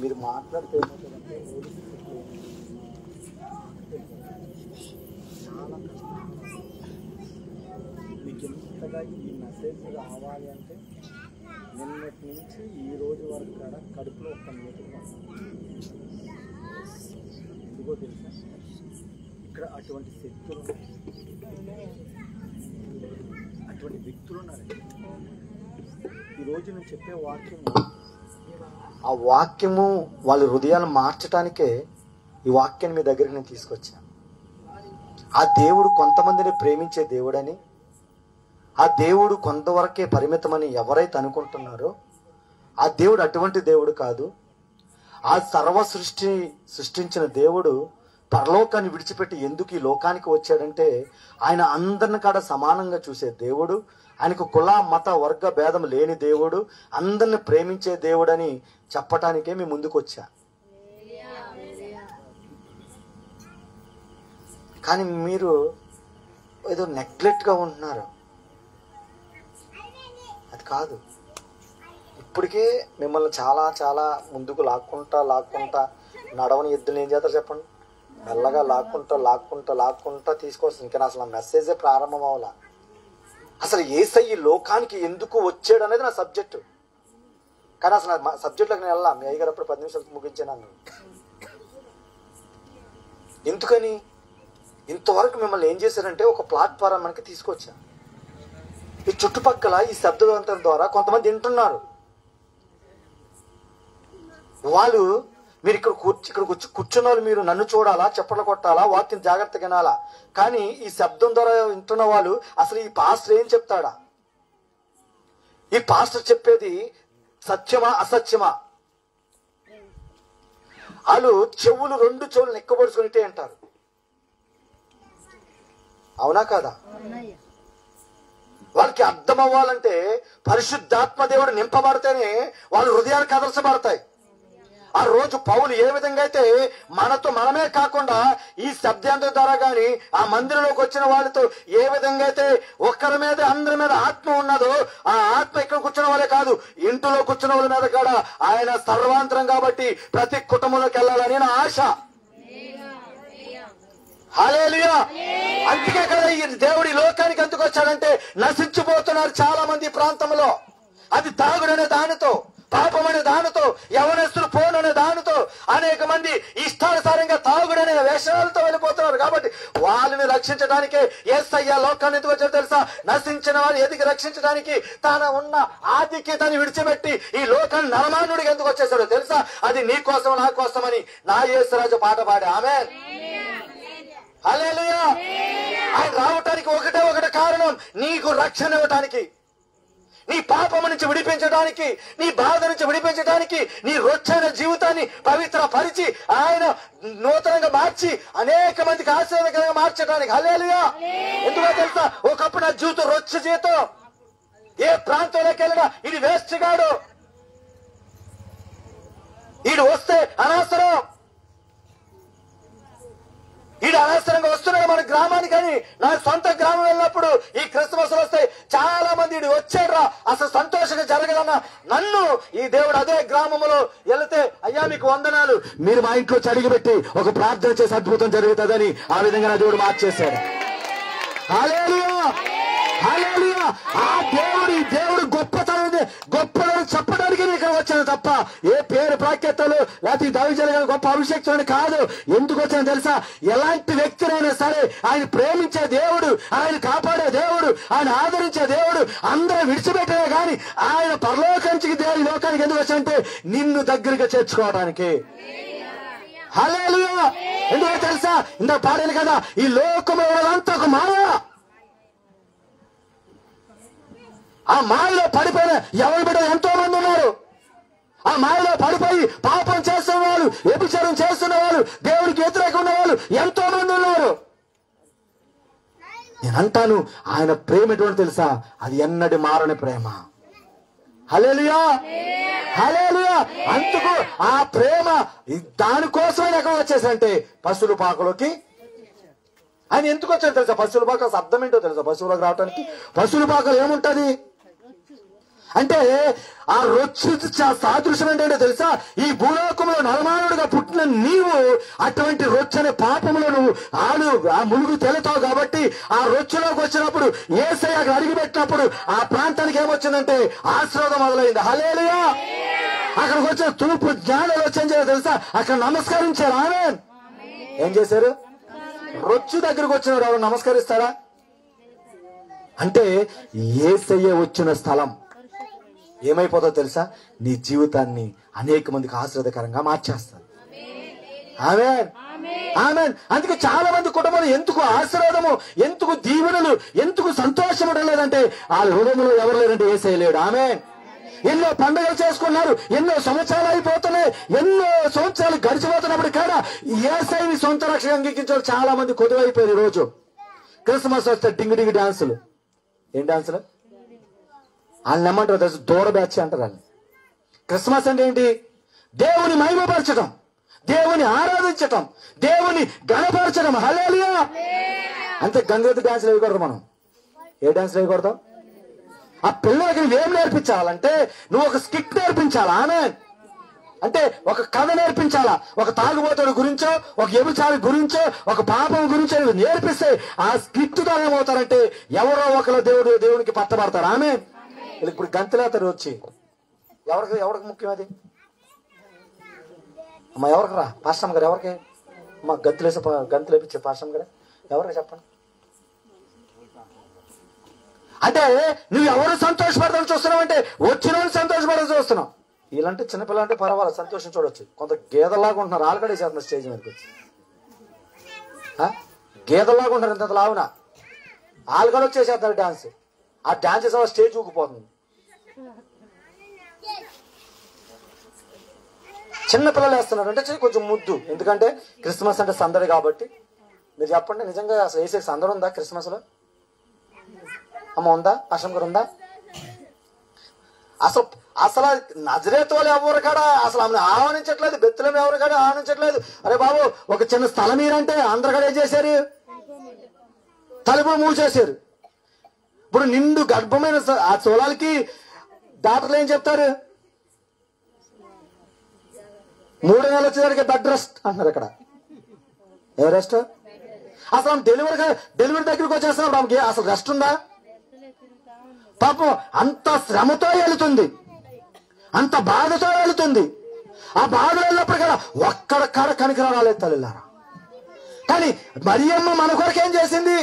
మీరు మాట్లాడితే ఏమవుతుందంటే చాలా కష్టం. మీకు ఎంతగా ఈ మెసేజ్ రావాలి అంటే నిన్నటి నుంచి ఈ రోజు వరకు కూడా కడుపులో ఒక్క మీటింగ్ ఎందుకో తెలుసా, ఇక్కడ అటువంటి శక్తులు అటువంటి వ్యక్తులు ఉన్నారండి. ఈరోజు నేను చెప్పే వాక్యము, ఆ వాక్యము వాళ్ళ హృదయాలు మార్చడానికే ఈ వాక్యాన్ని మీ దగ్గరికి నేను తీసుకొచ్చాను. ఆ దేవుడు కొంతమందిని ప్రేమించే దేవుడని, ఆ దేవుడు కొంతవరకే పరిమితమని ఎవరైతే అనుకుంటున్నారో ఆ దేవుడు అటువంటి దేవుడు కాదు. ఆ సర్వ సృష్టించిన దేవుడు పరలోకాన్ని విడిచిపెట్టి ఎందుకు ఈ లోకానికి వచ్చాడంటే ఆయన అందరిని కాడ సమానంగా చూసే దేవుడు, ఆయనకు కుల మత వర్గ భేదం లేని దేవుడు, అందరిని ప్రేమించే దేవుడని చెప్పటానికే మీ ముందుకు వచ్చా. కానీ మీరు ఏదో నెగ్లెక్ట్గా ఉంటున్నారు. అది కాదు. ఇప్పటికే మిమ్మల్ని చాలా చాలా ముందుకు లాక్కుంటా నడవని ఎద్దులు ఏం చేస్తారు చెప్పండి? మెల్లగా లాక్కుంటా తీసుకొస్తుంది. ఇంకా అసలు నా మెసేజే ప్రారంభం అవ్వాల. అసలు యేసయ్య లోకానికి ఎందుకు వచ్చాడు అనేది నా సబ్జెక్టు. కానీ అసలు నా సబ్జెక్టులోకి నేను వెళ్ళా. మీ అయ్యగారు అప్పుడు 10 నిమిషాలు ముగించాను. ఎందుకని ఇంతవరకు మిమ్మల్ని ఏం చేశారంటే ఒక ప్లాట్ఫారం మనకి తీసుకొచ్చా. ఈ చుట్టుపక్కల ఈ శబ్దవంతం ద్వారా కొంతమంది వింటున్నారు. వాళ్ళు మీరు ఇక్కడికి వచ్చి కూర్చున్న వాళ్ళు మీరు నన్ను చూడాలా, చప్పట్లు కొట్టాలా, వాక్యం జాగ్రత్తగా వినాలా. కానీ ఈ శబ్దం ద్వారా వింటున్న వాళ్ళు అసలు ఈ పాస్టర్ ఏం చెప్తాడా, ఈ పాస్టర్ చెప్పేది సత్యమా అసత్యమా? వాళ్ళు చెవులు 2 చెవులు నెక్కబడుచుకుంటే అంటారు. అవునా కాదా? వాళ్ళకి అర్థం అవ్వాలంటే పరిశుద్ధాత్మ దేవుడు నింపబడితేనే వాళ్ళ హృదయాలు కదల్చబడతాయి. ఆ రోజు పౌలు ఏ విధంగా అయితే మనమే కాకుండా ఈ శబ్దాంతం ద్వారా గాని ఆ మందిరంలోకి వచ్చిన వాళ్ళతో ఏ విధంగా అయితే ఒక్కరి మీద అందరి మీద ఆత్మ ఉన్నదో, ఆ ఆత్మ ఇక్కడ కూర్చున్న వాళ్ళే కాదు, ఇంటిలో కూర్చున్న వాళ్ళ మీద కూడా ఆయన సర్వాంతరం కాబట్టి ప్రతి కుటుంబంలోకి వెళ్ళాలని నా ఆశ. హల్లెలూయా. అందుకే కదా ఈ దేవుడి లోకానికి ఎందుకు వచ్చాడంటే నశించిపోతున్నారు చాలా మంది ఈ ప్రాంతంలో. అది తాగుడనే దానితో, పాపం అనే దానితో, యవనస్తులు ఫోన్ అనే దానితో అనేక మంది ఇష్టానుసారంగా తాగుడనే వేషాలతో వెళ్ళిపోతున్నారు. కాబట్టి వాళ్ళని రక్షించడానికే యేసయ్య లోకాన్ని ఎందుకు వచ్చారో తెలుసా? నశించిన వారు ఎదిగి రక్షించడానికి తన ఉన్న ఆధిక్యతని విడిచిపెట్టి ఈ లోకాన్ని నరమానుడికి ఎందుకు వచ్చేసాడో తెలుసా? అది నీ కోసం నా కోసమని నా యేసురాజు పాట పాడే. ఆమేన్. హల్లెలూయా. ఆయన రావటానికి ఒకటే కారణం, నీకు రక్షణ ఇవ్వటానికి, నీ పాపం నుంచి విడిపించడానికి, నీ బాధ నుంచి విడిపించడానికి, నీ రొచ్చైన జీవితాన్ని పవిత్రపరిచి ఆయన నూతనంగా మార్చి అనేక మందికి ఆశీర్వాదకరంగా మార్చడానికి. హల్లెలూయా. ఎందుకో తెలుసా? ఒకప్పుడు నా జీవితం రొచ్చ జీవితం, ఏ ప్రాంతంలోకి వెళ్ళినా ఇది వేస్ట్ గాడు, ఈడు వస్తే అనవసరం, ఈడు అనవసరంగా వస్తున్నాడు మన గ్రామానికి అని నా సొంత గ్రామం వెళ్ళినప్పుడు ఈ క్రిస్మస్ వస్తే చాలా మంది ఈడు వచ్చాడ్రా అసలు సంతోషంగా జరగదన్న నన్ను ఈ దేవుడు అదే గ్రామంలో వెళితే, అయ్యా మీకు వందనాలు, మీరు మా ఇంట్లో చడిగిపెట్టి ఒక ప్రార్థన చేసి అద్భుతం జరుగుతుందని ఆ విధంగా నా దేవుడు మార్చేశాడు. హల్లెలూయా. హల్లెలూయా. ఆ దేవుడు గొప్పతనం చెప్పడానికి ఇక్కడ వచ్చాను తప్ప ఏ పేరు ప్రాఖ్యాతలు లేకపోతే దైవజనులు గొప్ప అభిషేక్తులని కాదు. ఎందుకు వచ్చాను తెలుసా? ఎలాంటి వ్యక్తినైనా సరే ఆయన ప్రేమించే దేవుడు, ఆయన కాపాడే దేవుడు, ఆయన ఆదరించే దేవుడు, అందరూ విడిచిపెట్టే గాని ఆయన పరలోకానికి దేవుడి లోకానికి ఎందుకు వచ్చానంటే నిన్ను దగ్గరగా చేర్చుకోవడానికి. హల్లెలూయా. ఎందుకో తెలుసా? ఇంత పాడాను కదా, ఈ లోకము అంతా ఒక మాయ. ఆ మాయలో పడిపోయిన ఎవరి బిడ్డ ఎంతో మంది ఉన్నారు. ఆ మాయలో పడిపోయి పాపం చేస్తున్న వాళ్ళు, వ్యభిచారం చేస్తున్న వాళ్ళు, దేవుడికి వ్యతిరేకంగా ఉన్న వాళ్ళు ఎంతో మంది ఉన్నారు. నేను అంటాను, ఆయన ప్రేమ ఎటువంటి తెలుసా? అది ఎన్నటి మారని ప్రేమ. హల్లెలూయా. హల్లెలూయా. అందుకు ఆ ప్రేమ దానికోసమే ఎక్కడ వచ్చేసంటే పశువుల పాకలోకి ఆయన ఎందుకు వచ్చాడు తెలుసా? పశువుల పాక అర్థం ఏంటో తెలుసా? పశువులకు రావడానికి పశువుల పాకలు ఏముంటది అంటే ఆ రొచ్చు సాదృశ్యం ఏంటంటే తెలుసా? ఈ భూలోకంలో నరమానుడిగా పుట్టిన నీవు అటువంటి రొచ్చనే పాపంలో నువ్వు ఆ ములుగు తెలుతావు. కాబట్టి ఆ రొచ్చులోకి వచ్చినప్పుడు యేసయ్య అక్కడ అడిగిపెట్టినప్పుడు ఆ ప్రాంతానికి ఏమొచ్చిందంటే ఆశీర్వాదం మొదలైంది. హల్లెలూయా. అక్కడికి వచ్చిన తూర్పు జ్ఞానాలు వచ్చేది తెలుసా? అక్కడ నమస్కరించారు. ఆమేన్. ఏం చేశారు? రొచ్చు దగ్గరకు వచ్చినారు. ఎవరు నమస్కరిస్తారా? అంటే యేసయ్య వచ్చిన స్థలం ఏమైపోతుందో తెలుసా? నీ జీవితాన్ని అనేక మందికి ఆశీర్వాదకరంగా మార్చేస్తారు. ఆమేన్. ఆమేన్. అందుకే చాలా మంది కుటుంబాలు ఎందుకు ఆశీర్వాదము, ఎందుకు దీవెనలు, ఎందుకు సంతోషం ఉండలేదంటే వాళ్ళ హృదయంలో ఎవరు లేరంటే యేసయ్య లేడు. ఆమేన్. ఎన్నో పండుగలు చేసుకున్నారు, ఎన్నో సంవత్సరాలు అయిపోతున్నాయి, ఎన్నో సంవత్సరాలు గడిచిపోతున్నప్పుడు కూడా యేసయ్యని సొంత రక్షణ అంగీకరించారు చాలా మంది కొద్దువైపోయారు. ఈ రోజు క్రిస్మస్ వస్తే డింగి డింగి డాన్సులు. ఏం డాన్సులు? వాళ్ళని ఏమంటారు తెలుసు? దూర బ్యాచ్ అంటారు వాళ్ళని. క్రిస్మస్ అంటే ఏంటి? దేవుని మహిమపరచడం, దేవుని ఆరాధించటం, దేవుని గణపరచడం. హల్లెలూయా. అంతే. గంగరెద్దు డాన్సులు వేయకూడదు మనం. ఏ డాన్సులు వేయకూడదు? ఆ పిల్లలకి నువ్వేం నేర్పించాలంటే నువ్వు ఒక స్కిట్ నేర్పించాలా. ఆమేన్. అంటే ఒక కథ నేర్పించాలా. ఒక తాగుబోతుడి గురించో, ఒక వ్యభిచారి గురించో, ఒక పాపం గురించో నువ్వు నేర్పిస్తే ఆ స్కిట్ ద్వారా ఏమవుతారంటే ఎవరో ఒకరు దేవునికి పట్టబడతారు. ఆమేన్. ఇప్పుడు గంతులేతారు వచ్చి ఎవరికి ముఖ్యం అది? అమ్మా ఎవరికి రా పాస్టమ్ గారు? ఎవరికి అమ్మా గంతులేపించే పాస్టమ్ గారు ఎవరికి చెప్పండి. అంటే నువ్వు ఎవరు సంతోషపడతాను చూస్తున్నావు అంటే వచ్చిన సంతోషపడని చూస్తున్నావు. వీళ్ళంటే చిన్నపిల్లలు అంటే పర్వాలేదు, సంతోషం చూడొచ్చు. కొంత గేదలాగా ఉంటున్నారు, ఆల్రెడీ చేస్తున్నారు స్టేజ్ మీదకి వచ్చి. గేదలాగా ఉంటారు ఇంత లావున, ఆల్గడ వచ్చేసేస్తారు డాన్స్. ఆ డాన్స్ చేసే స్టేజ్ ఊగిపోతుంది. చిన్న పిల్లలు వేస్తున్నారు అంటే కొంచెం ముద్దు, ఎందుకంటే క్రిస్మస్ అంటే సందడి కాబట్టి. మీరు చెప్పండి, నిజంగా అసలు వేసే సందడి ఉందా క్రిస్మస్ లో? అమ్మ ఉందా? అశం గారు ఉందా? అసలు నజరేతు వాళ్ళు ఎవరు కాడా అసలు ఆమెను ఆహ్వానించట్లేదు, బెత్లెహేము ఎవరు కాడా ఆహ్వానించట్లేదు. అరే బాబు ఒక చిన్న స్థలం మీరంటే అందరు కూడా ఏం చేశారు, తలుపు మూసేశారు. ఇప్పుడు నిండు గర్భమైన ఆ సోలాలకి డాక్టర్లు ఏం చెప్తారు, 3 నెలలు వచ్చేసరికి బెడ్ రెస్ట్ అంటున్నారు. ఇక్కడ ఏ రెస్ట్? అసలు డెలివరీ దగ్గరికి వచ్చేస్తున్నప్పుడు ఆమెకి అసలు రెస్ట్ ఉందా? పాపం అంత శ్రమతో వెళుతుంది, అంత బాధతో వెళుతుంది. ఆ బాధ వెళ్ళినప్పుడు కూడా ఒక్కడక్కడ కనికరం రాలేదు తల్లిలారా. కానీ మరియమ్మ మన కొరకు ఏం చేసింది,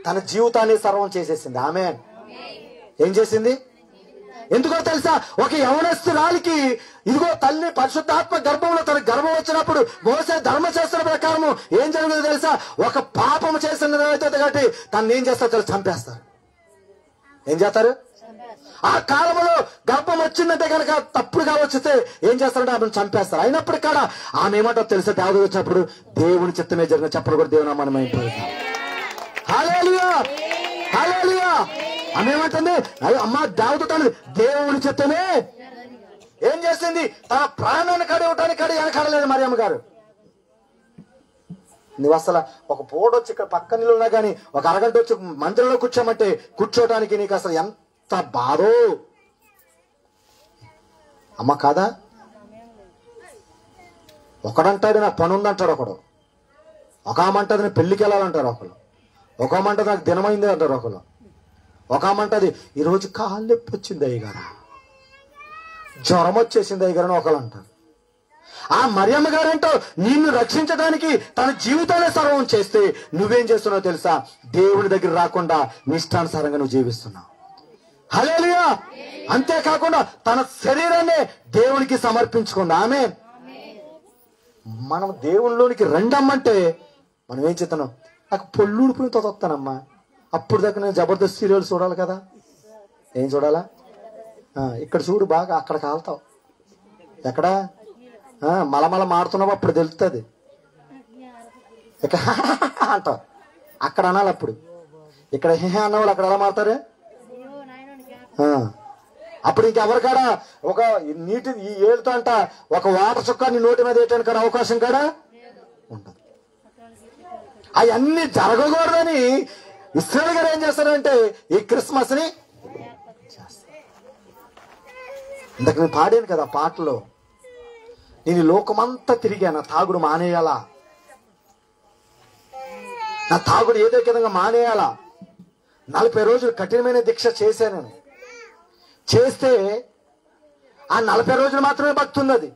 తన జీవితాన్ని సర్వం చేసేసింది. ఆమె ఏం చేసింది? ఎందుకో తెలుసా, ఒక యవనస్తురాలికి ఇదిగో తల్లి పరిశుద్ధాత్మ గర్భంలో తన గర్భం వచ్చినప్పుడు మోసే ధర్మశాస్త్ర ప్రకారం ఏం జరుగుతుందో తెలుసా, ఒక పాపం చేసిన కాబట్టి తను ఏం చేస్తారు తెలుసు, చంపేస్తారు. ఏం చేస్తారు? ఆ కాలంలో గర్భం వచ్చిందంటే కనుక తప్పుడుగా వచ్చితే ఏం చేస్తారంటే ఆమెను చంపేస్తారు. అయినప్పుడు కూడా ఆమె ఏమంటో తెలుసా, దేవుడు వచ్చినప్పుడు దేవుని చిత్తమే జరిగిన చెప్పలు కూడా దేవుని మనం హల్లెలూయా హల్లెలూయా. ఆమె ఏమంటుంది, అమ్మ దావీదు తను దేవుని చిత్తమే ఏం చేసింది, తన ప్రాణాన్ని కడివటానికి వెనకాడలేదు మరియమ్మ గారు. నువ్వు అసలు ఒక పూట వచ్చి ఇక్కడ పక్క నిలున్నా కానీ ఒక అరగంట వచ్చి మందిరంలో కూర్చోమంటే కూర్చోటానికి నీకు అసలు ఎంత బాధో అమ్మ కాదా? ఒకడంటాడు నాకు పని ఉందంటాడు ఒకడు, ఒక ఆమంటది నేను పెళ్లికి వెళ్ళాలంటారు ఒకళ్ళు, ఒక ఆమంటది నాకు దినమైంది అంటారు ఒకళ్ళు, ఒక ఆమంటది ఈరోజు కాళ్ళు నొప్పి వచ్చింది అయ్యగారా, జ్వరం వచ్చేసింది అయ్యగారని ఒకళ్ళు అంటారు. ఆ మరియమ్మ గారంటో నిన్ను రక్షించడానికి తన జీవితాన్ని సర్వం చేస్తే నువ్వేం చేస్తున్నావు తెలుసా, దేవుని దగ్గర రాకుండా నిష్టానుసారంగా నువ్వు జీవిస్తున్నావు. హల్లెలూయా. అంతేకాకుండా తన శరీరాన్ని దేవునికి సమర్పించుకుంది. ఆమె మనం దేవునిలోనికి రెండమ్మంటే మనం ఏం చేస్తున్నాం, నాకు పొల్లు ఊడిపోయిన తొత్తానమ్మా, అప్పుడు దాకా నేను జబర్దస్త్ సీరియల్ చూడాలి కదా. ఏం చూడాలా? ఇక్కడ చూడు బాగా, అక్కడ కాలుతావు, ఎక్కడ మలమల మాడుతున్నావు అప్పుడు తెలుస్తుంది, ఇక్కడ అంటావు అక్కడ అనాలి. అప్పుడు ఇక్కడ హే అన్నవాళ్ళు అక్కడ ఎలా మారుతారు? అప్పుడు ఇంకెవరి కాడ ఒక నీటి ఈ ఏళ్ళతో అంట ఒక వాటర్ చుక్క నీ నోటి మీద వేయటానికి కాడ అవకాశం కాడా ఉండదు. అవన్నీ జరగకూడదని ఇశ్రాయేలు గారు ఏం చేస్తారంటే ఈ క్రిస్మస్ ని చేస్తారు. ఇందాక నేను పాడాను కదా పాటలో, నేను లోకమంతా తిరిగా, నా తాగుడు మానేయాలా, నా తాగుడు ఏదో విధంగా మానేయాలా. 40 రోజులు కఠినమైన దీక్ష చేశాను. చేస్తే ఆ 40 రోజులు మాత్రమే భక్తి ఉంది. అది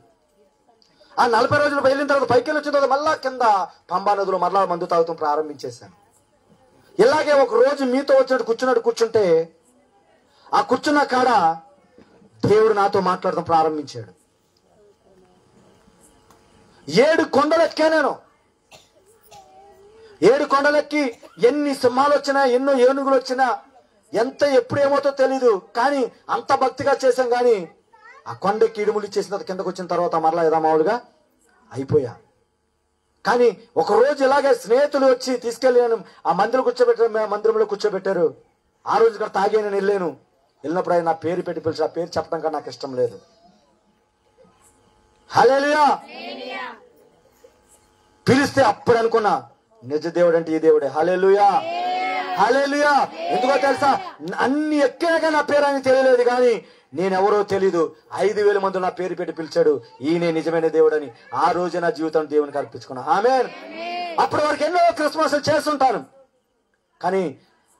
ఆ 40 రోజులు వెళ్ళిన తర్వాత పైకి వెళ్ళి వచ్చిన తర్వాత మళ్ళా కింద పంబా నదిలో మరలా మందు తాగుతూ ప్రారంభించేశాను. ఇలాగే ఒక రోజు మీతో వచ్చినట్టు కూర్చుంటే ఆ కూర్చున్న కాడ దేవుడు నాతో మాట్లాడటం ప్రారంభించాడు. 7 కొండలు ఎక్కా నేను. 7 కొండలెక్కి ఎన్ని సింహాలు వచ్చినా, ఎన్నో ఏనుగులు వచ్చినా, ఎంత ఎప్పుడు ఏమవుతో తెలీదు, కానీ అంత భక్తిగా చేశాం. కానీ ఆ కొండకి ఇడుములు ఇచ్చేసిన తర్వాత కిందకు వచ్చిన తర్వాత మరలా ఏదో మామూలుగా అయిపోయా. కానీ ఒక రోజు ఇలాగే స్నేహితులు వచ్చి తీసుకెళ్ళి ఆ మందిరంలో కూర్చోబెట్టారు. ఆ రోజు ఇక్కడ తాగే నేను వెళ్ళినప్పుడు ఆయన నా పేరు పెట్టి పిలిచి, ఆ పేరు చెప్పడం కానీ నాకు ఇష్టం లేదు. హల్లెలూయా. పిలిస్తే అప్పుడు అనుకున్నా నిజ దేవుడు అంటే ఈ దేవుడే. హల్లెలూయా హల్లెలూయా. ఎందుకో తెలుసా, అన్ని ఎక్కినాక నా పేరు అని తెలియలేదు, కానీ నేనెవరో తెలీదు. 5,000 మంది నా పేరు పెట్టి పిలిచాడు, ఈయనే నిజమైన దేవుడు అని. ఆ రోజు నా జీవితం దేవునికి అర్పించుకున్నా. ఆమేన్. అప్పటి వరకు ఎన్నో క్రిస్మస్ చేస్తుంటాను, కానీ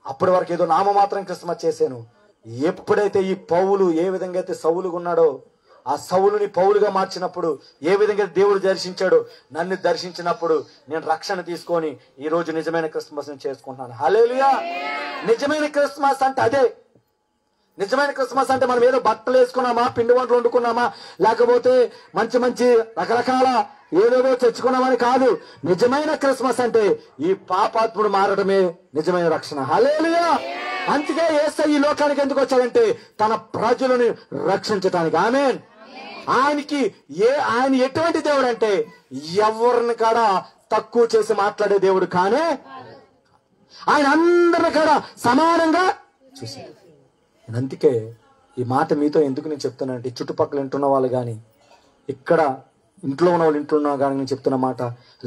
అప్పటి వరకు ఏదో నామమాత్రం క్రిస్మస్ చేశాను. ఎప్పుడైతే ఈ పౌలు ఏ విధంగా అయితే సౌలుగా ఉన్నాడో, ఆ సౌలుని పౌలుగా మార్చినప్పుడు ఏ విధంగా దేవుడు దర్శించాడో, నన్ను దర్శించినప్పుడు నేను రక్షణ తీసుకొని ఈ రోజు నిజమైన క్రిస్మస్ ని చేసుకుంటున్నాను. హల్లెలూయా. నిజమైన క్రిస్మస్ అంటే అదే. నిజమైన క్రిస్మస్ అంటే మనం ఏదో బట్టలు వేసుకున్నామా, పిండి వంటలు వండుకున్నామా, లేకపోతే మంచి మంచి రకరకాల ఏదేదో తెచ్చుకున్నామని కాదు. నిజమైన క్రిస్మస్ అంటే ఈ పాపాత్ముడు మారడమే నిజమైన రక్షణ. హల్లెలూయా. అందుకే యేసు ఈ లోకానికి ఎందుకు వచ్చాడంటే తన ప్రజలను రక్షించడానికి. ఆమేన్. ఆయన ఎటువంటి దేవుడు అంటే ఎవరిని కాడా తక్కువ చేసి మాట్లాడే దేవుడు కానే, ఆయన అందరిని కాడా సమానంగా చూశాడు. అందుకే ఈ మాట మీతో ఎందుకు నేను చెప్తున్నానంటే చుట్టుపక్కల వింటున్న వాళ్ళు కానీ ఇక్కడ ఇంట్లో ఉన్న వాళ్ళు ఇంట్లో ఉన్న కానీ నేను చెప్తున్న మాట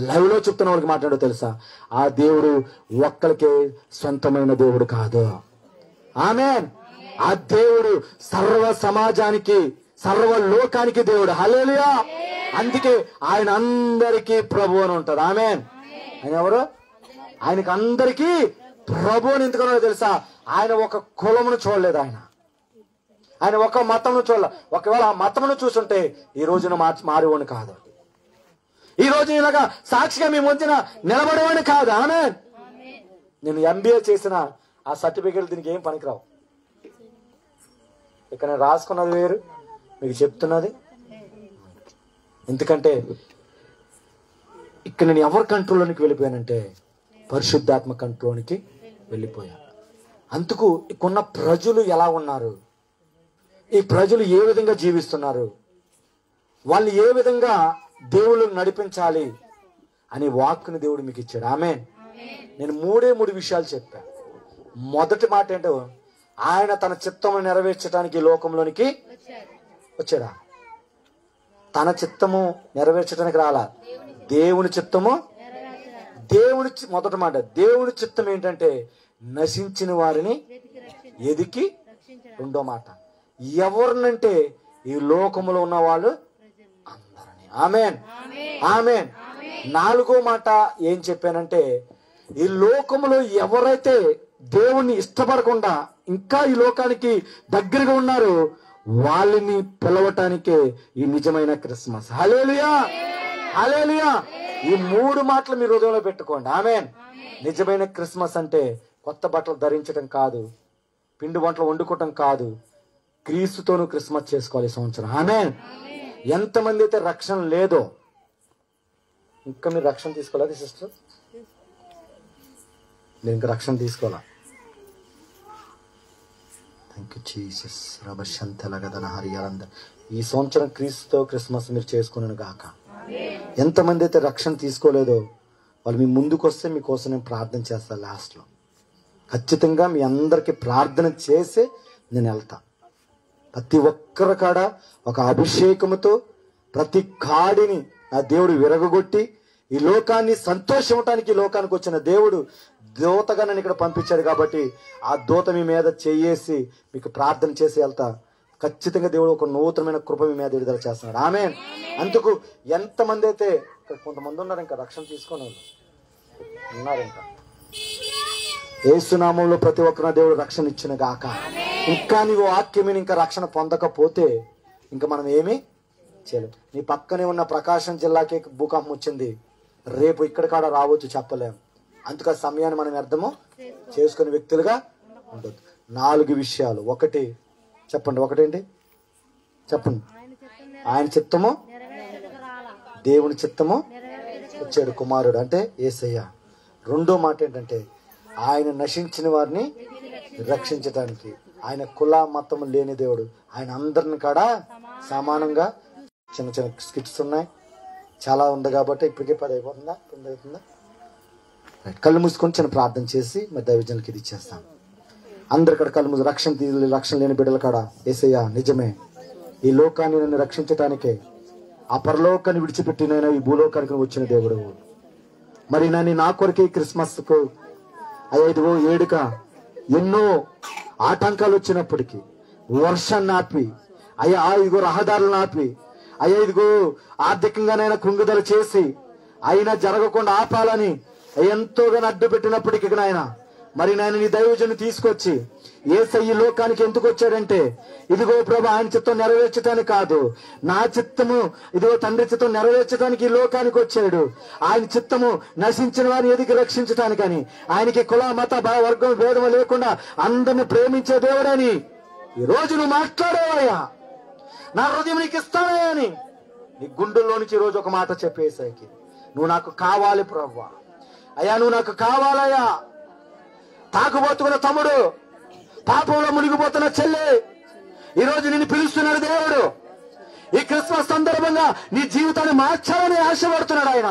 లైవ్లో చెప్తున్న వాళ్ళకి మాట్లాడో తెలుసా, ఆ దేవుడు ఒక్కరికే సొంతమైన దేవుడు కాదు. ఆమేన్. ఆ దేవుడు సర్వ సమాజానికి సర్వ లోకానికి దేవుడు. హల్లెలూయా. అందుకే ఆయన అందరికీ ప్రభు అని ఉంటారు. ఆమేన్. ఆయన ఎవరు? ఆయనకు అందరికీ ప్రభు అని ఎందుకన్నా తెలుసా, ఆయన ఒక కులమును చూడలేదు, ఆయన ఒక మతమును చూడలేదు. ఒకవేళ ఆ మతమును చూసుంటే ఈ రోజున మారేవాడిని కాదు, ఈ రోజు ఇలాగా సాక్షిగా మీ మధ్యన నిలబడేవాడిని కాదు. ఆమేన్. నేను MBA చేసిన ఆ సర్టిఫికేట్ దీనికి ఏం పనికిరావు. ఇక్కడ నేను రాసుకున్నది వేరు, మీకు చెప్తున్నది. ఎందుకంటే ఇక్కడ నేను ఎవరి కంట్రోల్లోనికి వెళ్ళిపోయానంటే పరిశుద్ధాత్మ కంట్రోల్లోనికి వెళ్ళిపోయాను. అందుకు ఇక్కడున్న ప్రజలు ఎలా ఉన్నారు, ఈ ప్రజలు ఏ విధంగా జీవిస్తున్నారు, వాళ్ళు ఏ విధంగా దేవుళ్ళు నడిపించాలి అనే వాక్కుని దేవుడు మీకు ఇచ్చాడు. ఆమేన్. నేను మూడు విషయాలు చెప్పాను. మొదటి మాట ఏంటో, ఆయన తన చిత్తము నెరవేర్చడానికి లోకంలోనికి వచ్చాడా? తన చిత్తము నెరవేర్చడానికి రాలా, దేవుని చిత్తము. మొదటి మాట దేవుని చిత్తం ఏంటంటే నశించిన వారిని ఎదికి. రెండో మాట ఎవరినంటే ఈ లోకములో ఉన్న వాళ్ళు అందరినీ. ఆమేన్. ఆమేన్. నాలుగో మాట ఏం చెప్పానంటే ఈ లోకములో ఎవరైతే దేవుణ్ణి ఇష్టపడకుండా ఇంకా ఈ లోకానికి దగ్గరగా ఉన్నారు వాళ్ళని పిలవటానికే ఈ నిజమైన క్రిస్మస్. హల్లెలూయా. హల్లెలూయా. ఈ మూడు మాటలు మీ హృదయంలో పెట్టుకోండి. ఆమేన్. నిజమైన క్రిస్మస్ అంటే కొత్త బట్టలు ధరించడం కాదు, పిండి వంటలు వండుకోవటం కాదు, క్రీస్తుతోనూ క్రిస్మస్ చేసుకోవాలి ఈ సంవత్సరం. ఆమేన్. ఎంతమంది అయితే రక్షణ లేదో, ఇంకా మీరు రక్షణ తీసుకోలేదు సిస్టర్, మీరు ఇంకా రక్షణ తీసుకోవాలా? Thank you Jesus. ఈ సంవత్సరం క్రీస్తుతో క్రిస్మస్ మీరు చేసుకున్నాను గాక. ఎంతమంది అయితే రక్షణ తీసుకోలేదో వాళ్ళు మీ ముందుకు వస్తే మీకోసం నేను ప్రార్థన చేస్తాను. లాస్ట్లో ఖచ్చితంగా మీ అందరికి ప్రార్థన చేసి నేను వెళ్తా. ప్రతి ఒక్కరి కాడ ఒక అభిషేకముతో ప్రతి కాడిని నా దేవుడు విరగొట్టి ఈ లోకాన్ని సంతోషించడానికి ఈ లోకానికి వచ్చిన దేవుడు దూతగా నన్ను ఇక్కడ పంపించాడు. కాబట్టి ఆ దూత మీ మీద చేసి మీకు ప్రార్థన చేసి వెళ్తా. ఖచ్చితంగా దేవుడు ఒక నూతనమైన కృప మీ మీద విడుదల చేస్తున్నాడు. ఆమేన్. అందుకు ఎంతమంది అయితే ఇక్కడ కొంతమంది ఉన్నారు ఇంకా రక్షణ తీసుకొని ఉన్నారు, ఇంకా యేసునామంలో ప్రతి ఒక్కరు దేవుడు రక్షణ ఇచ్చిన గాక. ఇంకా నీవు వాక్యమని ఇంకా రక్షణ పొందకపోతే ఇంకా మనం ఏమీ చేయలేం. నీ పక్కనే ఉన్న ప్రకాశం జిల్లాకి భూకంపం వచ్చింది, రేపు ఇక్కడ కాడ రావచ్చు చెప్పలేం. అందుకు ఆ సమయాన్ని మనం వ్యర్థము చేసుకునే వ్యక్తులుగా ఉండదు. 4 విషయాలు. ఒకటి చెప్పండి, ఒకటేంటి చెప్పండి? ఆయన చిత్తము, దేవుని చిత్తము వచ్చాడు కుమారుడు అంటే యేసయ్య. రెండో మాట ఏంటంటే ఆయన నశించిన వారిని రక్షించడానికి. ఆయన కుల మతము లేని దేవుడు, ఆయన అందరిని కాడ సమానంగా. చిన్న చిన్న స్కిట్స్ ఉన్నాయి, చాలా ఉంది కాబట్టి ఇప్పటికే 10 అయిపోతుందా, 9 అవుతుందా? కళ్ళు మూసుకొని చిన్న ప్రార్థన చేసి మరి దైవజనులకి ఇది ఇచ్చేస్తాం. అందరి కాడ కళ్ళు మూసి రక్షణ లేని బిడ్డల కాడ యేసయ్య నిజమే ఈ లోకాన్ని నన్ను రక్షించటానికే ఆ పరలోకాన్ని విడిచిపెట్టి నేను ఈ భూలోకానికి వచ్చిన దేవుడు. మరి నన్ను నా కొరకే క్రిస్మస్కు ఇదిగో ఏడుక ఎన్నో ఆటంకాలు వచ్చినప్పటికీ వర్షాన్ని ఆపి ఇదిగో రహదారులను ఆపి ఇదిగో ఆర్థికంగానైనా కుంగుదల చేసి అయినా జరగకుండా ఆపాలని ఎంతోగానో అడ్డు పెట్టినప్పటికీ నాయన మరి నేను నీ దైవజను తీసుకొచ్చి యేసయ్య లోకానికి ఎందుకు వచ్చాడంటే ఇదిగో ప్రభు ఆయన చిత్తం నెరవేర్చడానికి కాదు, నా చిత్తము ఇదిగో తండ్రి చిత్తం నెరవేర్చడానికి ఈ లోకానికి వచ్చాడు. ఆయన చిత్తము నశించిన వారిని ఎదిగి రక్షించడానికని. ఆయనకి కుల మత వర్గం భేదము లేకుండా అందరిని ప్రేమించే దేవుడని ఈ రోజు నువ్వు మాట్లాడేవయ్యా, నా హృదయం నీకు ఇస్తానయ్యా అని నీ గుండెల్లో నుంచి ఈ రోజు ఒక మాట చెప్పేసరికి నువ్వు నాకు కావాలి ప్రభువా, అయ్యా నువ్వు నాకు కావాలయ్యా. తాగుబోతున్న తమ్ముడు, పాపంలో మునిగిపోతున్న చెల్లి, ఈరోజు నిన్ను పిలుస్తున్నాడు దేవుడు. ఈ క్రిస్మస్ సందర్భంగా నీ జీవితాన్ని మార్చాలని ఆశపడుతున్నాడు ఆయన.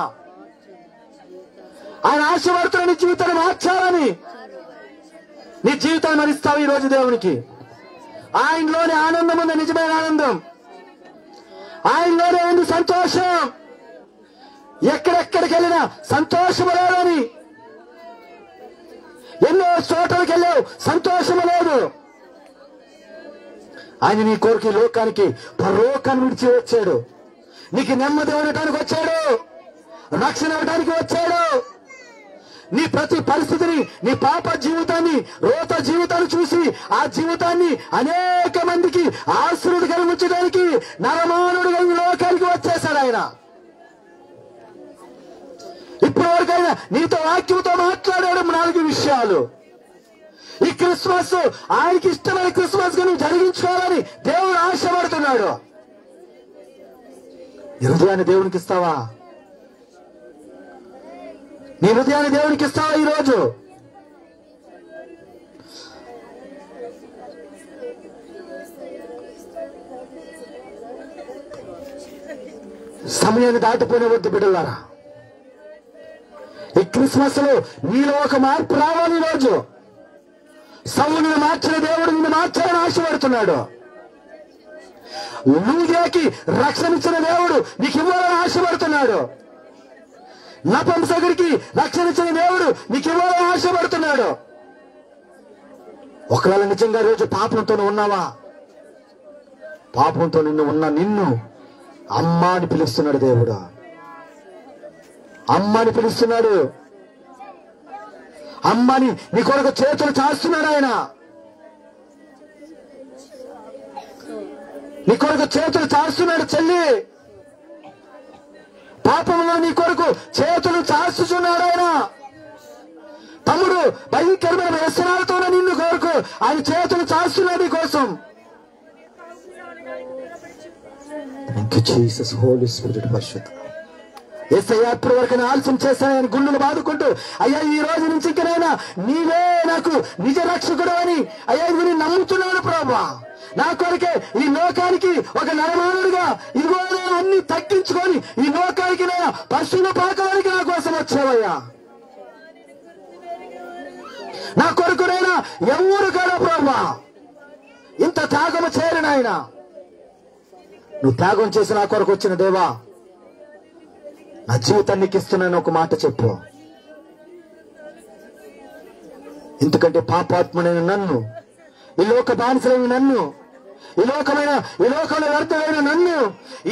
ఆశపడుతున్నాడు నీ జీవితాన్ని మార్చాలని. నీ జీవితాన్ని మరిస్తావు ఈరోజు దేవునికి. ఆయనలోనే ఆనందం ఉంది, నిజమైన ఆనందం. ఆయనలోనే ఉంది సంతోషం. ఎక్కడెక్కడికి వెళ్ళినా సంతోషము లేదని, ఎన్నో చోట్లకి వెళ్ళావు, సంతోషము లేదు. ఆయన నీ కొరకు ఈ లోకానికి పరలోకాన్ని విడిచి వచ్చాడు. నీకు నెమ్మది ఇవ్వడానికి వచ్చాడు, రక్షణ ఇవ్వడానికి వచ్చాడు. నీ ప్రతి పరిస్థితిని, నీ పాప జీవితాన్ని, రోత జీవితాన్ని చూసి ఆ జీవితాన్ని అనేక మందికి ఆశీర్వాదకరంగా ఉంచడానికి నరమానుడుగా ఈ లోకానికి వచ్చేశాడు ఆయన. ఇప్పటి వరకైనా నీతో వాక్యంతో మాట్లాడాడు 4 విషయాలు. ఈ క్రిస్మస్ ఆయనకి ఇష్టమైన క్రిస్మస్ గా నువ్వు జరిగించుకోవాలని దేవుడు ఆశపడుతున్నాడు. నీ హృదయాన్ని దేవునికి ఇస్తావా? నీ హృదయాన్ని దేవునికి ఇస్తావా ఈరోజు? సమయాన్ని దాటిపోయిన వద్దు బిడ్డలారా. ఈ క్రిస్మస్ లో నీలో ఒక మార్పు రావాలి. ఈరోజు సౌలుని మార్చిన దేవుడు నిన్ను మార్చాలని ఆశపడుతున్నాడు. లూదియాకి రక్షణ ఇచ్చిన దేవుడు నీకు ఇవ్వాలని ఆశపడుతున్నాడు. నపుంసకుడికి రక్షణ ఇచ్చిన దేవుడు నీకు ఇవ్వాలని ఆశపడుతున్నాడు. ఒకవేళ నిజంగా రోజు పాపంతో ఉన్నావా? పాపంతో నిన్ను అమ్మా అని పిలుస్తున్నాడు దేవుడు. అమ్మని పిలుస్తున్నాడు. అమ్మని నీ కొరకు చేతులు చాస్తున్నాడు ఆయన. నీ కొరకు చేతులు చాస్తున్నాడు చెల్లి. పాపంలో నీ కొరకు చేతులు చాస్తున్నాడు ఆయన. తమ్ముడు భయంకరమైన వ్యసనాలతో నిన్ను కొరకు ఆయన చేతులు చాస్తున్నాడు నీ కోసం. Thank you Jesus. హోలీ స్పిరిట్ పరిశుద్ధ యేసయ్యా, ఇప్పటి వరకు ఆలస్యం చేశాను ఆయన గుండెలు బాదుకుంటూ, అయ్యా ఈ రోజు నుంచి ఇంకనైనా నీవే నాకు నిజ రక్షకుడు అని అయ్యా ఇది నమ్ముతున్నాను ప్రభువా. నా కొరకే ఈ లోకానికి ఒక నరమానుడిగా ఇదిగో నేను అన్ని తగ్గించుకొని ఈ లోకానికి నేను పశువుల పాకడానికి నా కోసం వచ్చావయ్యా. నా కొరకు నైనా ఎవరు కదా ప్రభువా ఇంత త్యాగము చేయను ఆయన. నువ్వు త్యాగం చేసి నా కొరకు వచ్చిన దేవా, నా జీవితాన్ని నీకు ఇస్తున్నాను ఒక మాట చెప్పు. ఎందుకంటే పాపాత్ముడైన నన్ను, ఈ లోక బానిసలైన నన్ను, ఈ లోకంలో వ్యర్థమైన నన్ను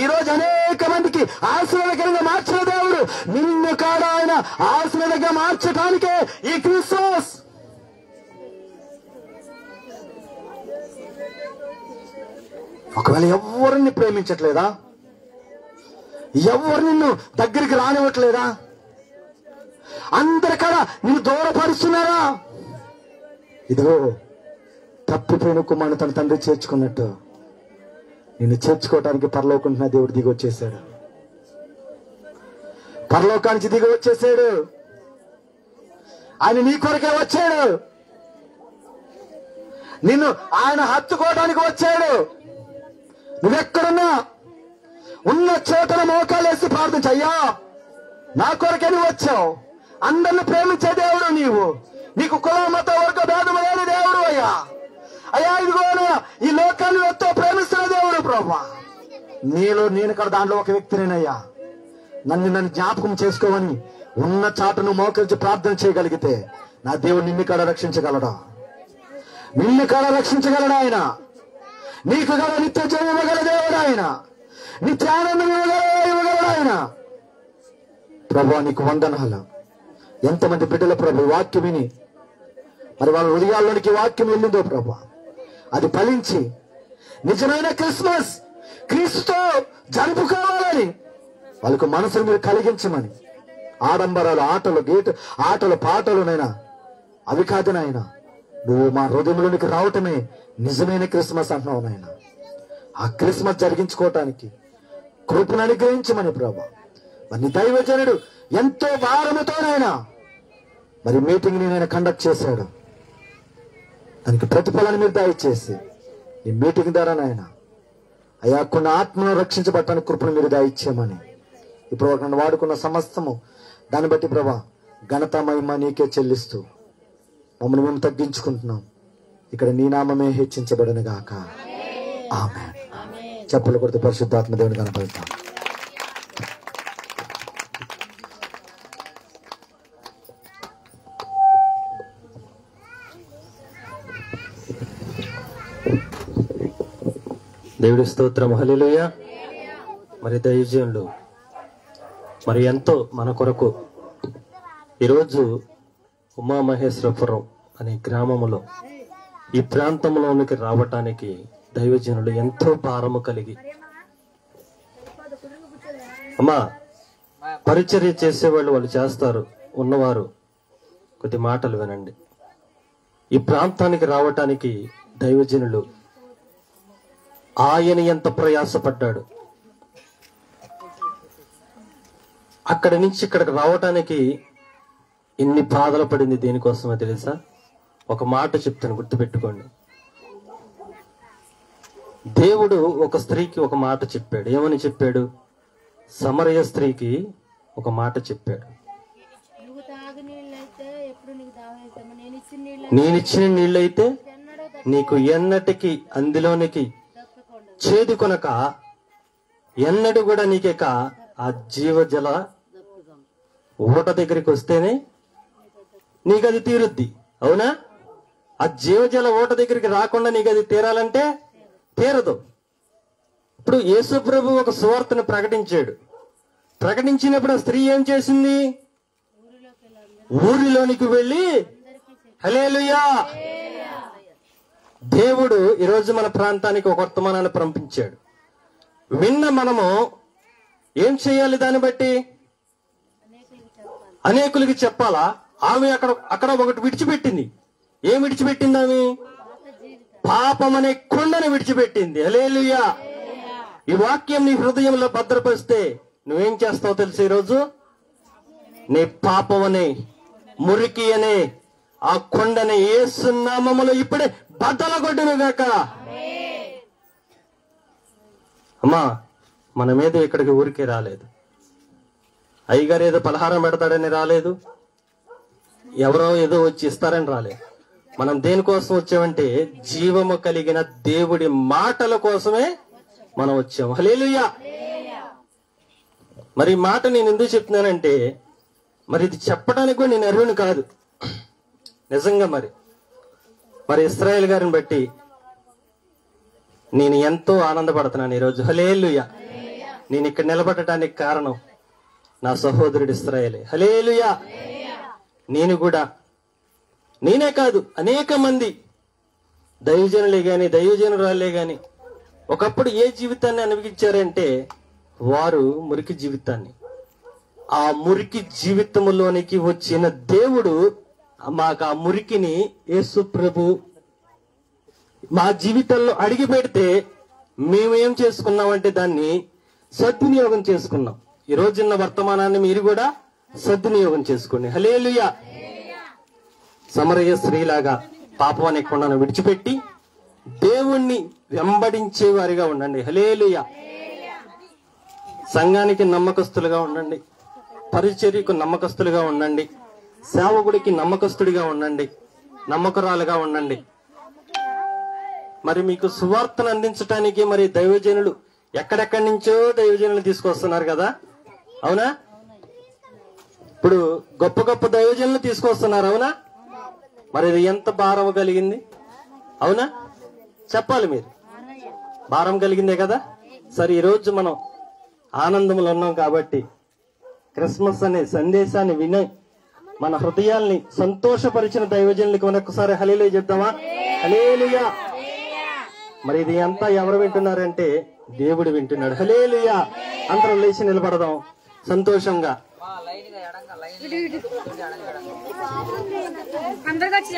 ఈ రోజు అనేక మందికి ఆశీర్వాదకరంగా మార్చిన దేవుడు నిన్ను కాడా ఆయన ఆశీర్వాదంగా మార్చడానికే ఈ క్రిస్మస్. ఒకవేళ ఎవరిని ప్రేమించట్లేదా? ఎవరు నిన్ను దగ్గరికి రానివ్వట్లేదా? అందరికడా నిన్ను దూరపరుస్తున్నారా? ఇదిగో తప్పిపోయిన కుమారుని తన తండ్రి చేర్చుకున్నట్టు నిన్ను చేర్చుకోవటానికి పరలోకంటున్న దేవుడు దిగి వచ్చేసాడు. పరలోకానికి దిగి వచ్చేసాడు. ఆయన నీ కొరకే వచ్చాడు. నిన్ను ఆయన హత్తుకోవడానికి వచ్చాడు. నువ్వెక్కడున్నా ఉన్న చోటన మోకాలేసి ప్రార్థించు. అయ్యా నా కొరకే నువ్వు వచ్చావు. అందరిని ప్రేమించే దేవుడు నీవు. నీకు కుల మత వర్గ భేదం లేని దేవుడు అయ్యా. అయ్యా ఇదిగో ఈ లోకాన్ని ఎంతో ప్రేమిస్తున్న దేవుడు ప్రభా. నేను ఇక్కడ దాంట్లో ఒక వ్యక్తినేనయ్యా. నన్ను జ్ఞాపకం చేసుకోమని ఉన్న చాటును మోకరించి ప్రార్థన చేయగలిగితే నా దేవుడు నిన్ను కాడ రక్షించగలడా? నిన్ను కాడ రక్షించగలడా ఆయన? నీకు గల నిత్య జీవం ఇవ్వగల దేవుడు ఆయన. నిత్యానందం ఇవ్వగలడు ఆయన. ప్రభా నీకు వందనాలు. ఎంతమంది బిడ్డల ప్రభు వాక్యం విని మరి వాళ్ళ హృదయాల్లోనికి వాక్యం వెళ్ళిందో ప్రభా, అది ఫలించి నిజమైన క్రిస్మస్ క్రీస్తుతో జరుపుకోవాలని వాళ్ళకు మనసును మీరు కలిగించమని. ఆడంబరాలు, ఆటలు పాటలునైనా అవి కాదు నాయన. నువ్వు మా హృదయంలోనికి రావటమే నిజమైన క్రిస్మస్ అంటున్నావు నాయన. ఆ క్రిస్మస్ జరిగించుకోవటానికి కృపను అనుగ్రహించమని ప్రభా. మరి దైవజనుడు ఎంతో భారముతోనైనా మరి మీటింగ్ ని నేను కండక్ట్ చేశాడు. దానికి ప్రతిఫలాన్ని మీరు దయచేసి ఈ మీటింగ్ ద్వారా నాయన అయ్యా కొన్ని ఆత్మను రక్షించబడటానికి కృపను మీరు దయచేయమని ఇప్పుడు నన్ను వాడుకున్న సమస్తము దాన్ని బట్టి ప్రభా ఘనత మహిమ నీకే చెల్లిస్తూ మమ్మల్ని మేము తగ్గించుకుంటున్నాం. ఇక్కడ నీ నామమే హెచ్చించబడును గాక. ఆమేన్. చప్పలు కొడుతూ పరిశుద్ధాత్మ దేవుని కనపడతాం. దేవుడి స్తోత్రం. హల్లెలూయా. మరి దైవజనులు మరి ఎంతో మన కొరకు ఈరోజు ఉమామహేశ్వరపురం అనే గ్రామములో ఈ ప్రాంతంలోనికి రావటానికి దైవజనులు ఎంతో భారము కలిగి, అమ్మా పరిచర్య చేసేవాళ్ళు వాళ్ళు చేస్తారు, ఉన్నవారు కొద్ది మాటలు వినండి. ఈ ప్రాంతానికి రావటానికి దైవజనులు ఆయన ఎంత ప్రయాసపడ్డాడు. అక్కడి నుంచి ఇక్కడికి రావటానికి ఎన్ని బాధలు పడింది. దేనికోసమో తెలుసా? ఒక మాట చెప్తాను, గుర్తుపెట్టుకోండి. దేవుడు ఒక స్త్రీకి ఒక మాట చెప్పాడు. ఏమని చెప్పాడు? సమరయ స్త్రీకి ఒక మాట చెప్పాడు. నేనిచ్చిన నీళ్ళైతే నీకు ఎన్నటికి అందులోనికి చేదు కొనక ఎన్నడూ కూడా నీకేక ఆ జీవజల ఊట దగ్గరికి వస్తేనే నీకు అది తీరుద్ది. అవునా? ఆ జీవజల ఊట దగ్గరికి రాకుండా నీకు అది తీరాలంటే తీరదు. ఇప్పుడు యేసు ప్రభు ఒక సువార్తను ప్రకటించాడు. ప్రకటించినప్పుడు ఆ స్త్రీ ఏం చేసింది? ఊరిలోనికి వెళ్ళి హల్లెలూయా. దేవుడు ఈరోజు మన ప్రాంతానికి ఒక వర్తమానాన్ని పంపించాడు. విన్న మనము ఏం చేయాలి? దాన్ని బట్టి అనేకులకి చెప్పాలా? ఆమె అక్కడ ఒకటి విడిచిపెట్టింది. ఏం విడిచిపెట్టింది? ఆమె పాపం అనే కొండను విడిచిపెట్టింది. హల్లెలూయా. ఈ వాక్యం నీ హృదయంలో భద్రపరిస్తే నువ్వేం చేస్తావు తెలుసు? ఈరోజు నీ పాపం అనే మురికి అనే ఆ కొండని యేసు నామములో ఇప్పుడే బద్దలగొట్టును గాక. అమ్మా మన మీద ఇక్కడికి ఊరికే రాలేదు. అయ్యగారు ఏదో పలహారం పెడతాడని రాలేదు. ఎవరో ఏదో వచ్చి ఇస్తారని రాలేదు. మనం దేనికోసం వచ్చామంటే జీవము కలిగిన దేవుడి మాటల కోసమే మనం వచ్చాము. హల్లెలూయా. మరి ఈ మాట నేను ఎందుకు చెప్తున్నానంటే, మరి ఇది చెప్పడానికి కూడా నేను అర్హుని కాదు నిజంగా. మరి ఇశ్రాయేల్ గారిని బట్టి నేను ఎంతో ఆనందపడుతున్నాను ఈరోజు. హల్లెలూయా. నేను ఇక్కడ నిలబడటానికి కారణం నా సహోదరుడు ఇశ్రాయేలే. హల్లెలూయా. నేనే కాదు అనేక మంది దైవజనులే గాని దైవజనురాలే గాని ఒకప్పుడు ఏ జీవితాన్ని అనుభవించారంటే వారు మురికి జీవితాన్ని. ఆ మురికి జీవితంలోనికి వచ్చిన దేవుడు మాకు ఆ మురికిని యేసు ప్రభు మా జీవితంలో అడిగి పెడితే మేమేం చేసుకున్నామంటే దాన్ని సద్వినియోగం చేసుకున్నాం. ఈ రోజున్న వర్తమానాన్ని మీరు కూడా సద్వినియోగం చేసుకోండి. హల్లెలూయా. సమరయ స్త్రీలాగా పాపం అనే కొండను విడిచిపెట్టి దేవుణ్ణి వెంబడించే వారిగా ఉండండి. హల్లెలూయా. సంఘానికి నమ్మకస్తులుగా ఉండండి. పరిచర్యకు నమ్మకస్తులుగా ఉండండి. సేవకుడికి నమ్మకస్తుడిగా ఉండండి. నమ్మకరాలుగా ఉండండి. మరి మీకు సువార్తను అందించడానికి మరి దైవజనులు ఎక్కడెక్కడి నుంచో దైవజనులు తీసుకొస్తున్నారు కదా. అవునా? ఇప్పుడు గొప్ప గొప్ప దైవజనులు తీసుకొస్తున్నారు. అవునా? మరి ఇది ఎంత భారం కలిగింది? అవునా? చెప్పాలి మీరు. భారం కలిగిందే కదా. సరే, ఈరోజు మనం ఆనందంలో ఉన్నాం కాబట్టి క్రిస్మస్ అనే సందేశాన్ని విని మన హృదయాల్ని సంతోషపరిచిన దైవజనులకి మనొక్కసారి హల్లెలూయా చెప్తామా? హల్లెలూయా. మరి ఇది అంతా ఎవరు వింటున్నారంటే దేవుడు వింటున్నాడు. హల్లెలూయా. అందరం లేచి నిలబడదాం సంతోషంగా. అందరికి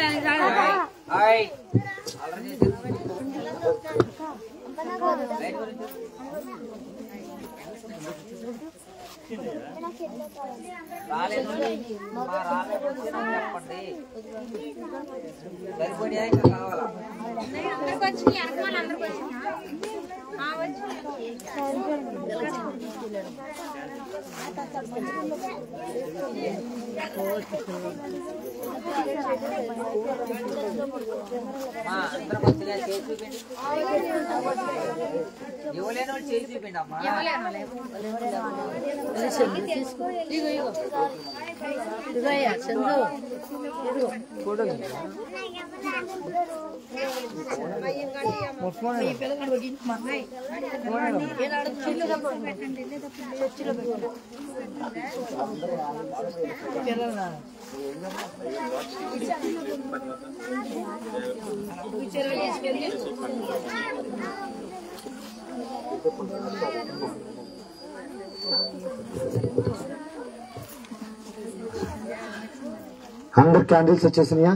అందరు క్యాండిల్స్ వచ్చేసినాయా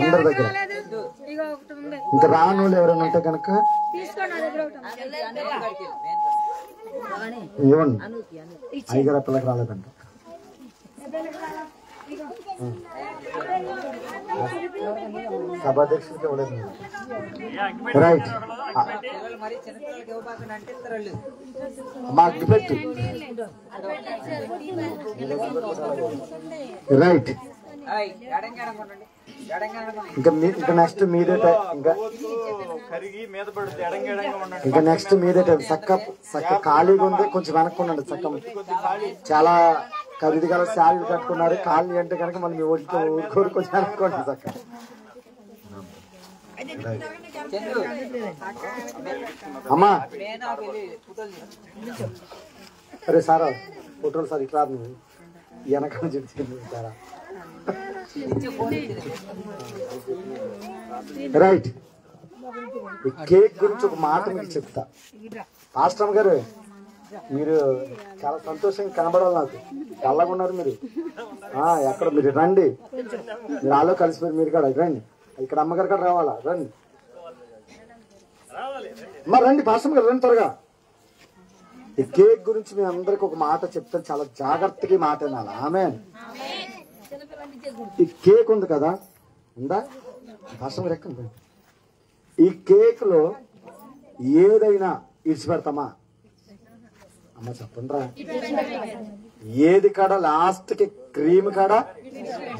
అందరి దగ్గర? ఇంకా రాను ఎవరైనా ఉంటే కనుక ఇవ్వండి. అయ్యగారు పిల్లకి రాలేదంట. సభాధ్యక్షుడికి ఇవ్వలేదు. రైట్ మాకు పెట్టు. రైట్ ఇంకా నెక్స్ట్ మీదే ఇంకా నెక్స్ట్ మీదే చక్క ఖాళీగా ఉంది. కొంచెం వెనక్కి ఉండండి. చక్క చాలా ఖరీదు గల శారీలు కట్టుకున్నారు. ఖాళీ అంటే కనుక మళ్ళీ మీ ఊరుకోరు కొంచెం వెనక్కోండి. చక్క అమ్మా అరే సారా ఫోటోలు సార్ ఇట్లా వెనక చెప్తుంది సారా. రైట్ ఈ కేక్ గురించి ఒక మాట మీకు చెప్తా. పాస్టర్ గారు మీరు చాలా సంతోషంగా కనబడాలి. నాకు చల్లగా ఉన్నారు మీరు. ఎక్కడ మీరు రండి. మీరు ఆలో కలిసిపోయి మీరు కూడా రండి. ఇక్కడ అమ్మగారు కూడా రావాలా? రండి మరి రండి. పాస్టర్ గారు రండి త్వరగా. ఈ కేక్ గురించి మీ అందరికి ఒక మాట చెప్తాను. చాలా జాగ్రత్తగా మాట వినాలి. ఆమేన్. ఈ కేక్ ఉంది కదా, ఉందా? పాస్టర్ ఎక్కండి. ఈ కేక్ లో ఏదైనా ఇడిచిపెడతామా? అమ్మ చెప్పండి రా. ఏది కాడ లాస్ట్ కి క్రీమ్ కాడ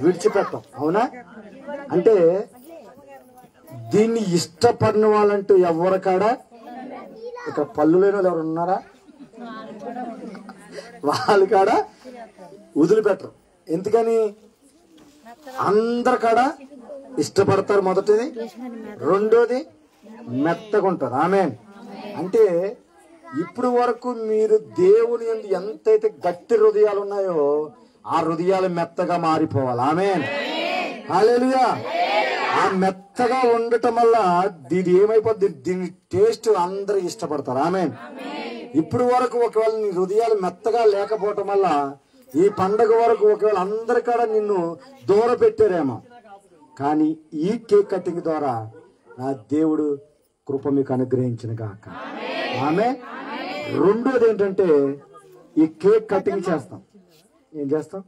విడిచిపెడతాం. అవునా? అంటే దీన్ని ఇష్టపడిన వాళ్ళంటూ ఎవరి కాడ ఇక్కడ పళ్ళు లేని వాళ్ళు ఎవరు ఉన్నారా? వాళ్ళ కాడ వదిలిపెట్టరు. ఎందుకని? అందరి కాడ ఇష్టపడతారు. మొదటిది. రెండోది మెత్తగా ఉంటారు. ఆమేన్. అంటే ఇప్పుడు వరకు మీరు దేవుని యందు ఎంతైతే గట్టి హృదయాలు ఉన్నాయో ఆ హృదయాలు మెత్తగా మారిపోవాలి. ఆమేన్. హల్లెలూయా. ఆ మెత్తగా ఉండటం వల్ల దీని ఏమైపోద్ది? దీని టేస్ట్ అందరూ ఇష్టపడతారు. ఆమేన్. ఇప్పుడు వరకు ఒకవేళ నీ హృదయాలు మెత్తగా లేకపోవటం వల్ల ఈ పండగ వరకు ఒకవేళ అందరి కాడ నిన్ను దూర పెట్టారేమో. కానీ ఈ కేక్ కటింగ్ ద్వారా నా దేవుడు కృప మీకు అనుగ్రహించిన గాక. ఆమేన్. రెండోది ఏంటంటే ఈ కేక్ కటింగ్ చేస్తాం. ఏం చేస్తాం?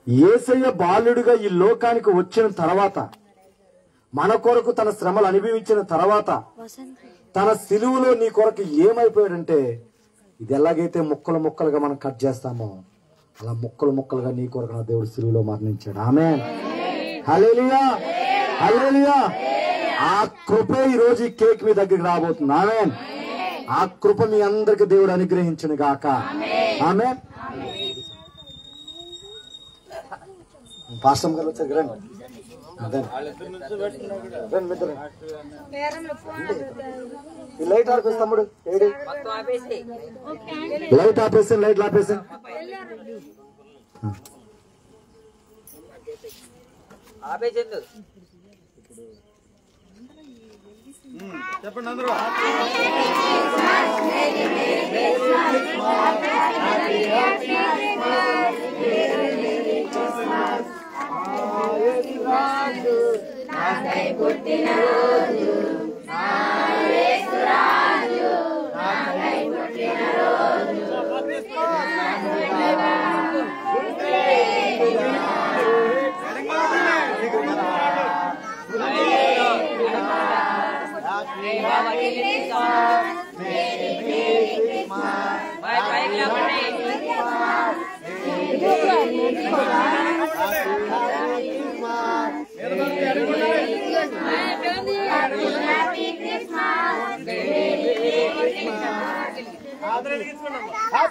యేసయ్య బాలుడిగా ఈ లోకానికి వచ్చిన తర్వాత, మన కొరకు తన శ్రమలు అనుభవించిన తర్వాత, తన సిలువలో నీ కొరకు ఏమైపోయాడంటే, ఇది ఎలాగైతే ముక్కలు ముక్కలుగా మనం కట్ చేస్తామో అలా ముక్కలు ముక్కలుగా నీ కొరకు నా దేవుడు సిలువలో మరణించాడు. ఆమేన్. హల్లెలూయా. హల్లెలూయా. ఆ కృప ఈ రోజు ఈ కేక్ మీ దగ్గరికి రాబోతుంది. ఆమేన్. ఆ కృప మీ అందరికి దేవుడు అనుగ్రహించును గాక. ఆమేన్. పాస్టర్ గారు వచ్చారు. రండి. ఈ లైట్ ఆపేసి తమ్ముడు. ఏడి లైట్ ఆపేసి, లైట్లు ఆపేసి. చెప్పండి అందరూ. Bye bye.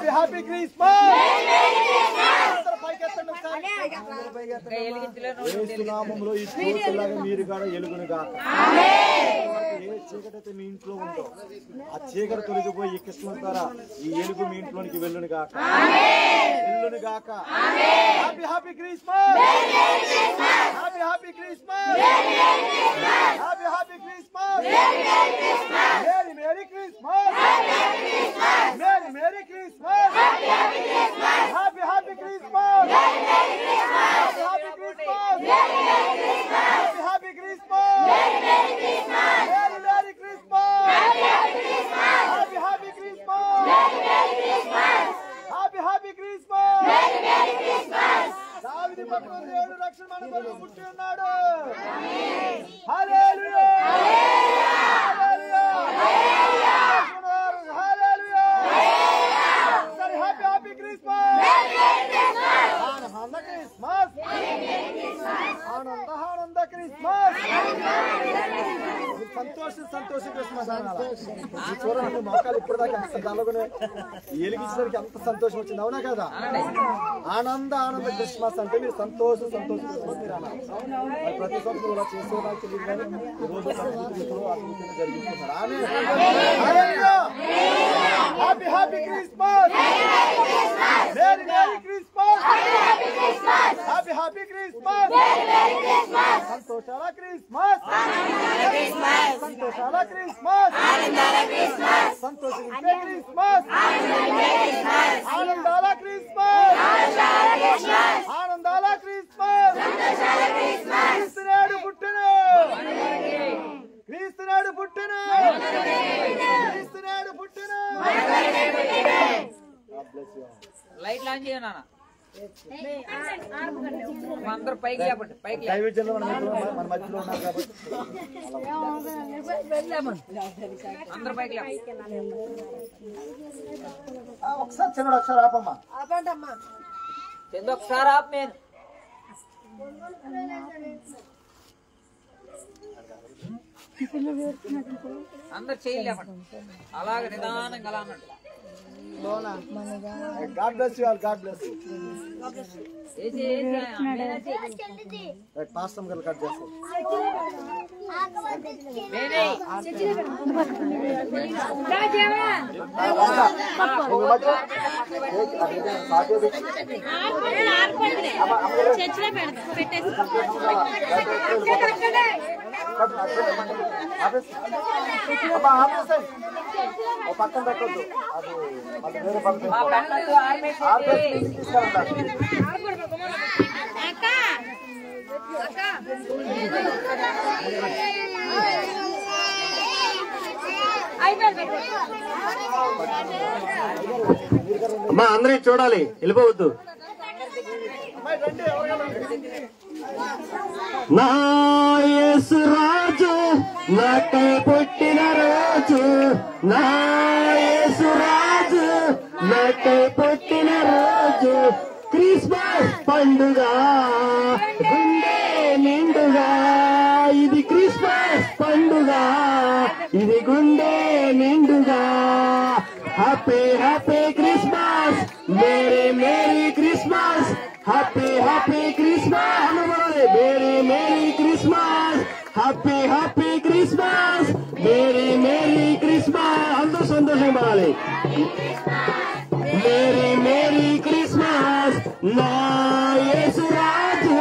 Happy Christmas. నామంలో ఈ జ్యోతిలాగా మీరు కూడా ఎలుగునుగా. ఏ చీకటి అయితే మీ ఇంట్లో ఉందో ఆ చీకటి తొలగిపోయి ఈ క్రిస్మస్ ద్వారా ఈ ఎలుగు మీ ఇంట్లోనికి వెళ్ళునుగాక. Happy Christmas. Happy Christmas. Happy Christmas. Merry Christmas. Merry Christmas. Happy Christmas. Happy Christmas. Merry Christmas. Happy Christmas. Happy Christmas. దావీదు పట్టణంలో దేవుడు రక్షణ మన కొరకు పుట్టి ఉన్నాడు. హల్లెలూయా. హల్లెలూయా. హల్లెలూయా. సరే హ్యాపీ క్రిస్మస్. ఆనంద క్రిస్మస్. ఆనంద క్రిస్మస్. సంతోష క్రిస్మస్ అనాలి. చూడండి మోకాలు ఇప్పటిదాకా ఎంత గలగనే ఎలిగించడానికి ఎంత సంతోషం వచ్చింది, అవునా కదా? ఆనంద క్రిస్మస్ అంటే మీరు సంతోష క్రిస్మస్ మీరు అనాలి. ప్రతి సంవత్సరం ఇలా చేసే నాకు తెలియదు కానీ ఈరోజు జరుగుతున్నారు. Happy Christmas. Merry Christmas. Happy Christmas. సంతోషాల క్రిస్మస్. సంతోషాల క్రిస్మస్. సంతోషించే క్రిస్మస్. ఆనందాల క్రిస్మస్. ఆనందాల క్రిస్మస్. క్రీస్తునాడు పుట్టెను. క్రీస్తునాడు పుట్టెను. క్రీస్తునాడు పుట్టెను. లైట్ లాంచ్ చేయనా అందరూ పైకి లేపండి. పైకి దైవజనులు మన మధ్యలో ఉన్నారు కాబట్టి అందరూ పైకి లేపండి. ఒకసారి చిన్నడు ఒకసారి ఆపమ్మా. చందు ఒకసారి ఆపు. నేను అందరు చేయలేపండి. అలాగే నిదానంగా అలా అన్నట్టు. God bless you all. God bless you. Pastor గారు కట్ చేస్తారు. పక్కన పెట్టద్దు, అది వేరే పక్కన అమ్మా అందరికి చూడాలి, వెళ్ళిపోవద్దు. నా యేసు రాజు నాకై పుట్టిన రోజు, నా యేసు రాజు నాకై పుట్టిన రోజు, క్రిస్మస్ పండుగ గుండె నిండుగా, ఇది క్రిస్మస్ పండుగ ఇది గుండె నిండుగా. Happy happy Christmas, merry merry Christmas, happy happy Christmas అనబడాలి. Merry merry Christmas, happy happy Christmas, merry merry Christmas. అందరూ సంతోషం పడాలి. మేరీ మేరీ క్రిస్మస్, నా యేసు రాజు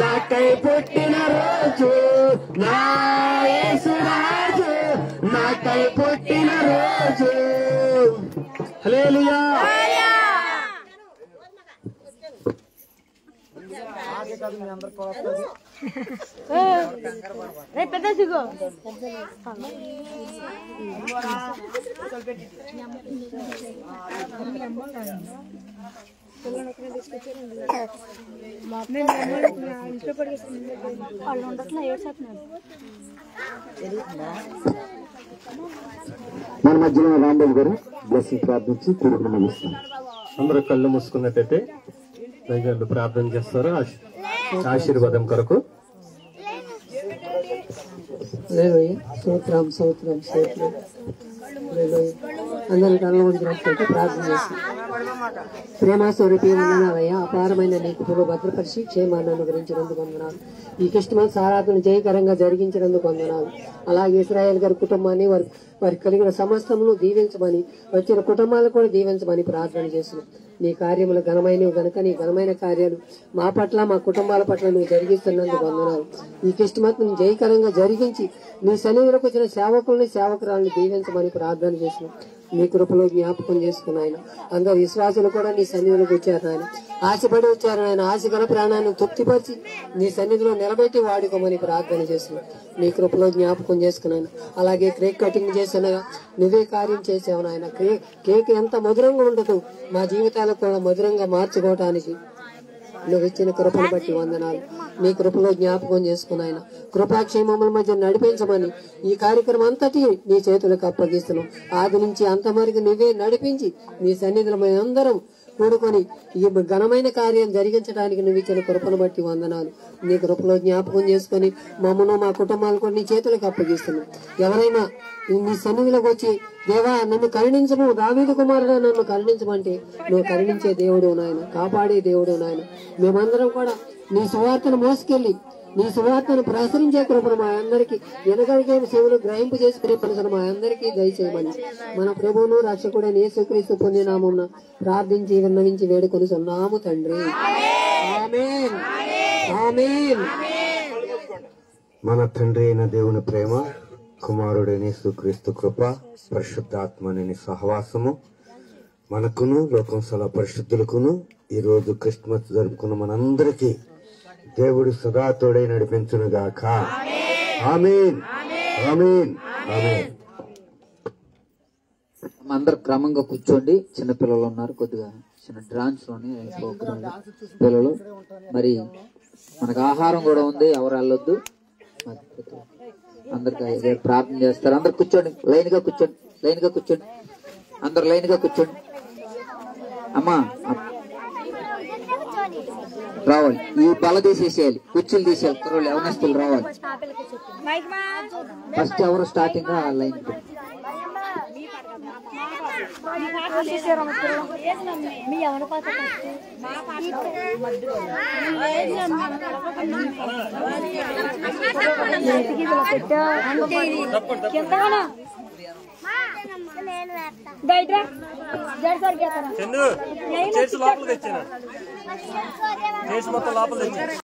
నాకై పుట్టిన రోజు, నా యేసు రాజు నాకై పుట్టిన రోజు. హల్లెలూయా. కాదు మీ అందరికి వస్తుంది. పెద్ద సిగో వాళ్ళు ఉండట్లా ఏడ్చేస్తున్నారు. మన మధ్యలో రాంబాబు గారు బ్లెస్సింగ్ ప్రార్థించి తిరుగుడు ముగిస్తాం. అందరూ కళ్ళు మూసుకున్నట్టయితే దైవాలు ప్రార్థన చేస్తారు ఆశీర్వాదం కొరకు. స్తోత్రం స్తోత్రం స్తోత్రం. అందరి కళ్ళ ముందు రాసుకుంటే ప్రార్థన చేస్తాం. ప్రేమ స్వరూపి వందనాలయ్యా, అపారమైన నీ కృపలో భద్రపరిచి క్షేమాన్ని అనుగ్రహించినందుకు వందనాలు. ఈ క్రిస్మస్ ఆరాధన జయకరంగా జరిగించినందుకు వందనాలు. అలాగే ఇశ్రాయేల్ గారి కుటుంబాన్ని వారికి కలిగిన సమస్తమును దీవించమని, వచ్చిన కుటుంబాలు కూడా దీవించమని ప్రార్థన చేస్తున్నాం. నీ కార్యములు ఘనమైనవి గనుక నీ ఘనమైన కార్యాలు మా పట్ల మా కుటుంబాల పట్ల నువ్వు జరిగిస్తున్నందుకు వందనాలు. ఈ క్రిస్మస్ ను జయకరంగా జరిగించి నీ సన్నిధిలోకి వచ్చిన సేవకుల్ని సేవకురాలను దీవించమని ప్రార్థన చేస్తున్నాం. నీ కృపలో జ్ఞాపకం చేసుకున్న ఆయన అందరు విశ్వాసులు కూడా నీ సన్నిధిలోకి వచ్చారు ఆయన, ఆశపడి వచ్చారు ఆయన. ఆశ గల ప్రాణాన్ని తృప్తిపరిచి నీ సన్నిధిలో నిలబెట్టి వాడుకోమని ప్రార్థన చేస్తున్నాం. నీ కృపలో జ్ఞాపకం చేసుకున్నాను. అలాగే కేక్ కటింగ్ చేసినగా నువ్వే కార్యం చేసావు నాయన. కేక్ ఎంత మధురంగా ఉండదు, మా జీవితాలకు కూడా మధురంగా మార్చుకోవటానికి నువ్వు ఇచ్చిన కృపను బట్టి వందనాలు. నీ కృపలో జ్ఞాపకం చేసుకున్నాయన కృపాక్షేమముల మధ్య నడిపించమని ఈ కార్యక్రమం అంతటి నీ చేతులకు అప్పగిస్తున్నాం. ఆది నుంచి అంతవరకు నువ్వే నడిపించి నీ సన్నిధిలో అందరం కూడుకొని ఈ ఘనమైన కార్యం జరిగించడానికి నువ్వు ఇచ్చిన కృపను బట్టి వందనాలు. నీ కృపలో జ్ఞాపకం చేసుకుని మమ్మను మా కుటుంబాలు కూడా నీ చేతులకు అప్పగిస్తున్నాం. ఎవరైనా నీ సన్నిధిలోకి వచ్చి దేవా నన్ను కరుణించము, దావీదు కుమారుడు నన్ను కరుణించమంటే నువ్వు కరుణించే దేవుడు నాయన, కాపాడే దేవుడు నాయన. మేమందరం కూడా నీ సువార్తను మోసుకెళ్లి నీ సువార్తను ప్రసరించే కృపను మా అందరికీ ఎనగలిగే సేవలు గ్రహింపు చేసి ప్రేపనసలు మా అందరికీ దయచేయమని మన ప్రభువును రక్షకుడైన యేసుక్రీస్తు పొందినామమున ప్రార్థించి విన్నవించి వేడుకొని సున్నాము తండ్రి. ఆమేన్ ఆమేన్. మన తండ్రి అయిన దేవుని ప్రేమ, కుమారుడైన యేసుక్రీస్తు కృప, పరిశుద్ధాత్మని సహవాసము మనకును లోకం సలా పరిశుద్ధులకును ఈ రోజు క్రిస్మస్ జరుపుకున్న మనందరికీ దేవుడు సదా తోడై నడిపించును గాక. ఆమేన్ ఆమేన్ ఆమేన్. అందరు క్రమంగా కూర్చోండి. చిన్నపిల్లలు ఉన్నారు, కొద్దిగా చిన్న డాన్స్ లోని ప్రోగ్రామ్ పిల్లలు. మరి మనకు ఆహారం కూడా ఉంది, ఎవరు వెళ్ళొద్దు. అందరికి ప్రార్థన చేస్తారు. అందరు కూర్చోండి, లైన్ గా కూర్చోండి, లైన్ గా కూర్చోండి, అందరు లైన్ గా కూర్చోండి. అమ్మా రావాలి, ఈ బల తీసేసేయాలి, కుర్చీలు తీసేయాలి, కుర్రోళ్ళు యవనస్తులు రావాలి. ఫస్ట్ ఎవరు స్టార్టింగ్ లైన్ లోపలికి తెచ్చాను, మొత్తం లోపల తెచ్చాను.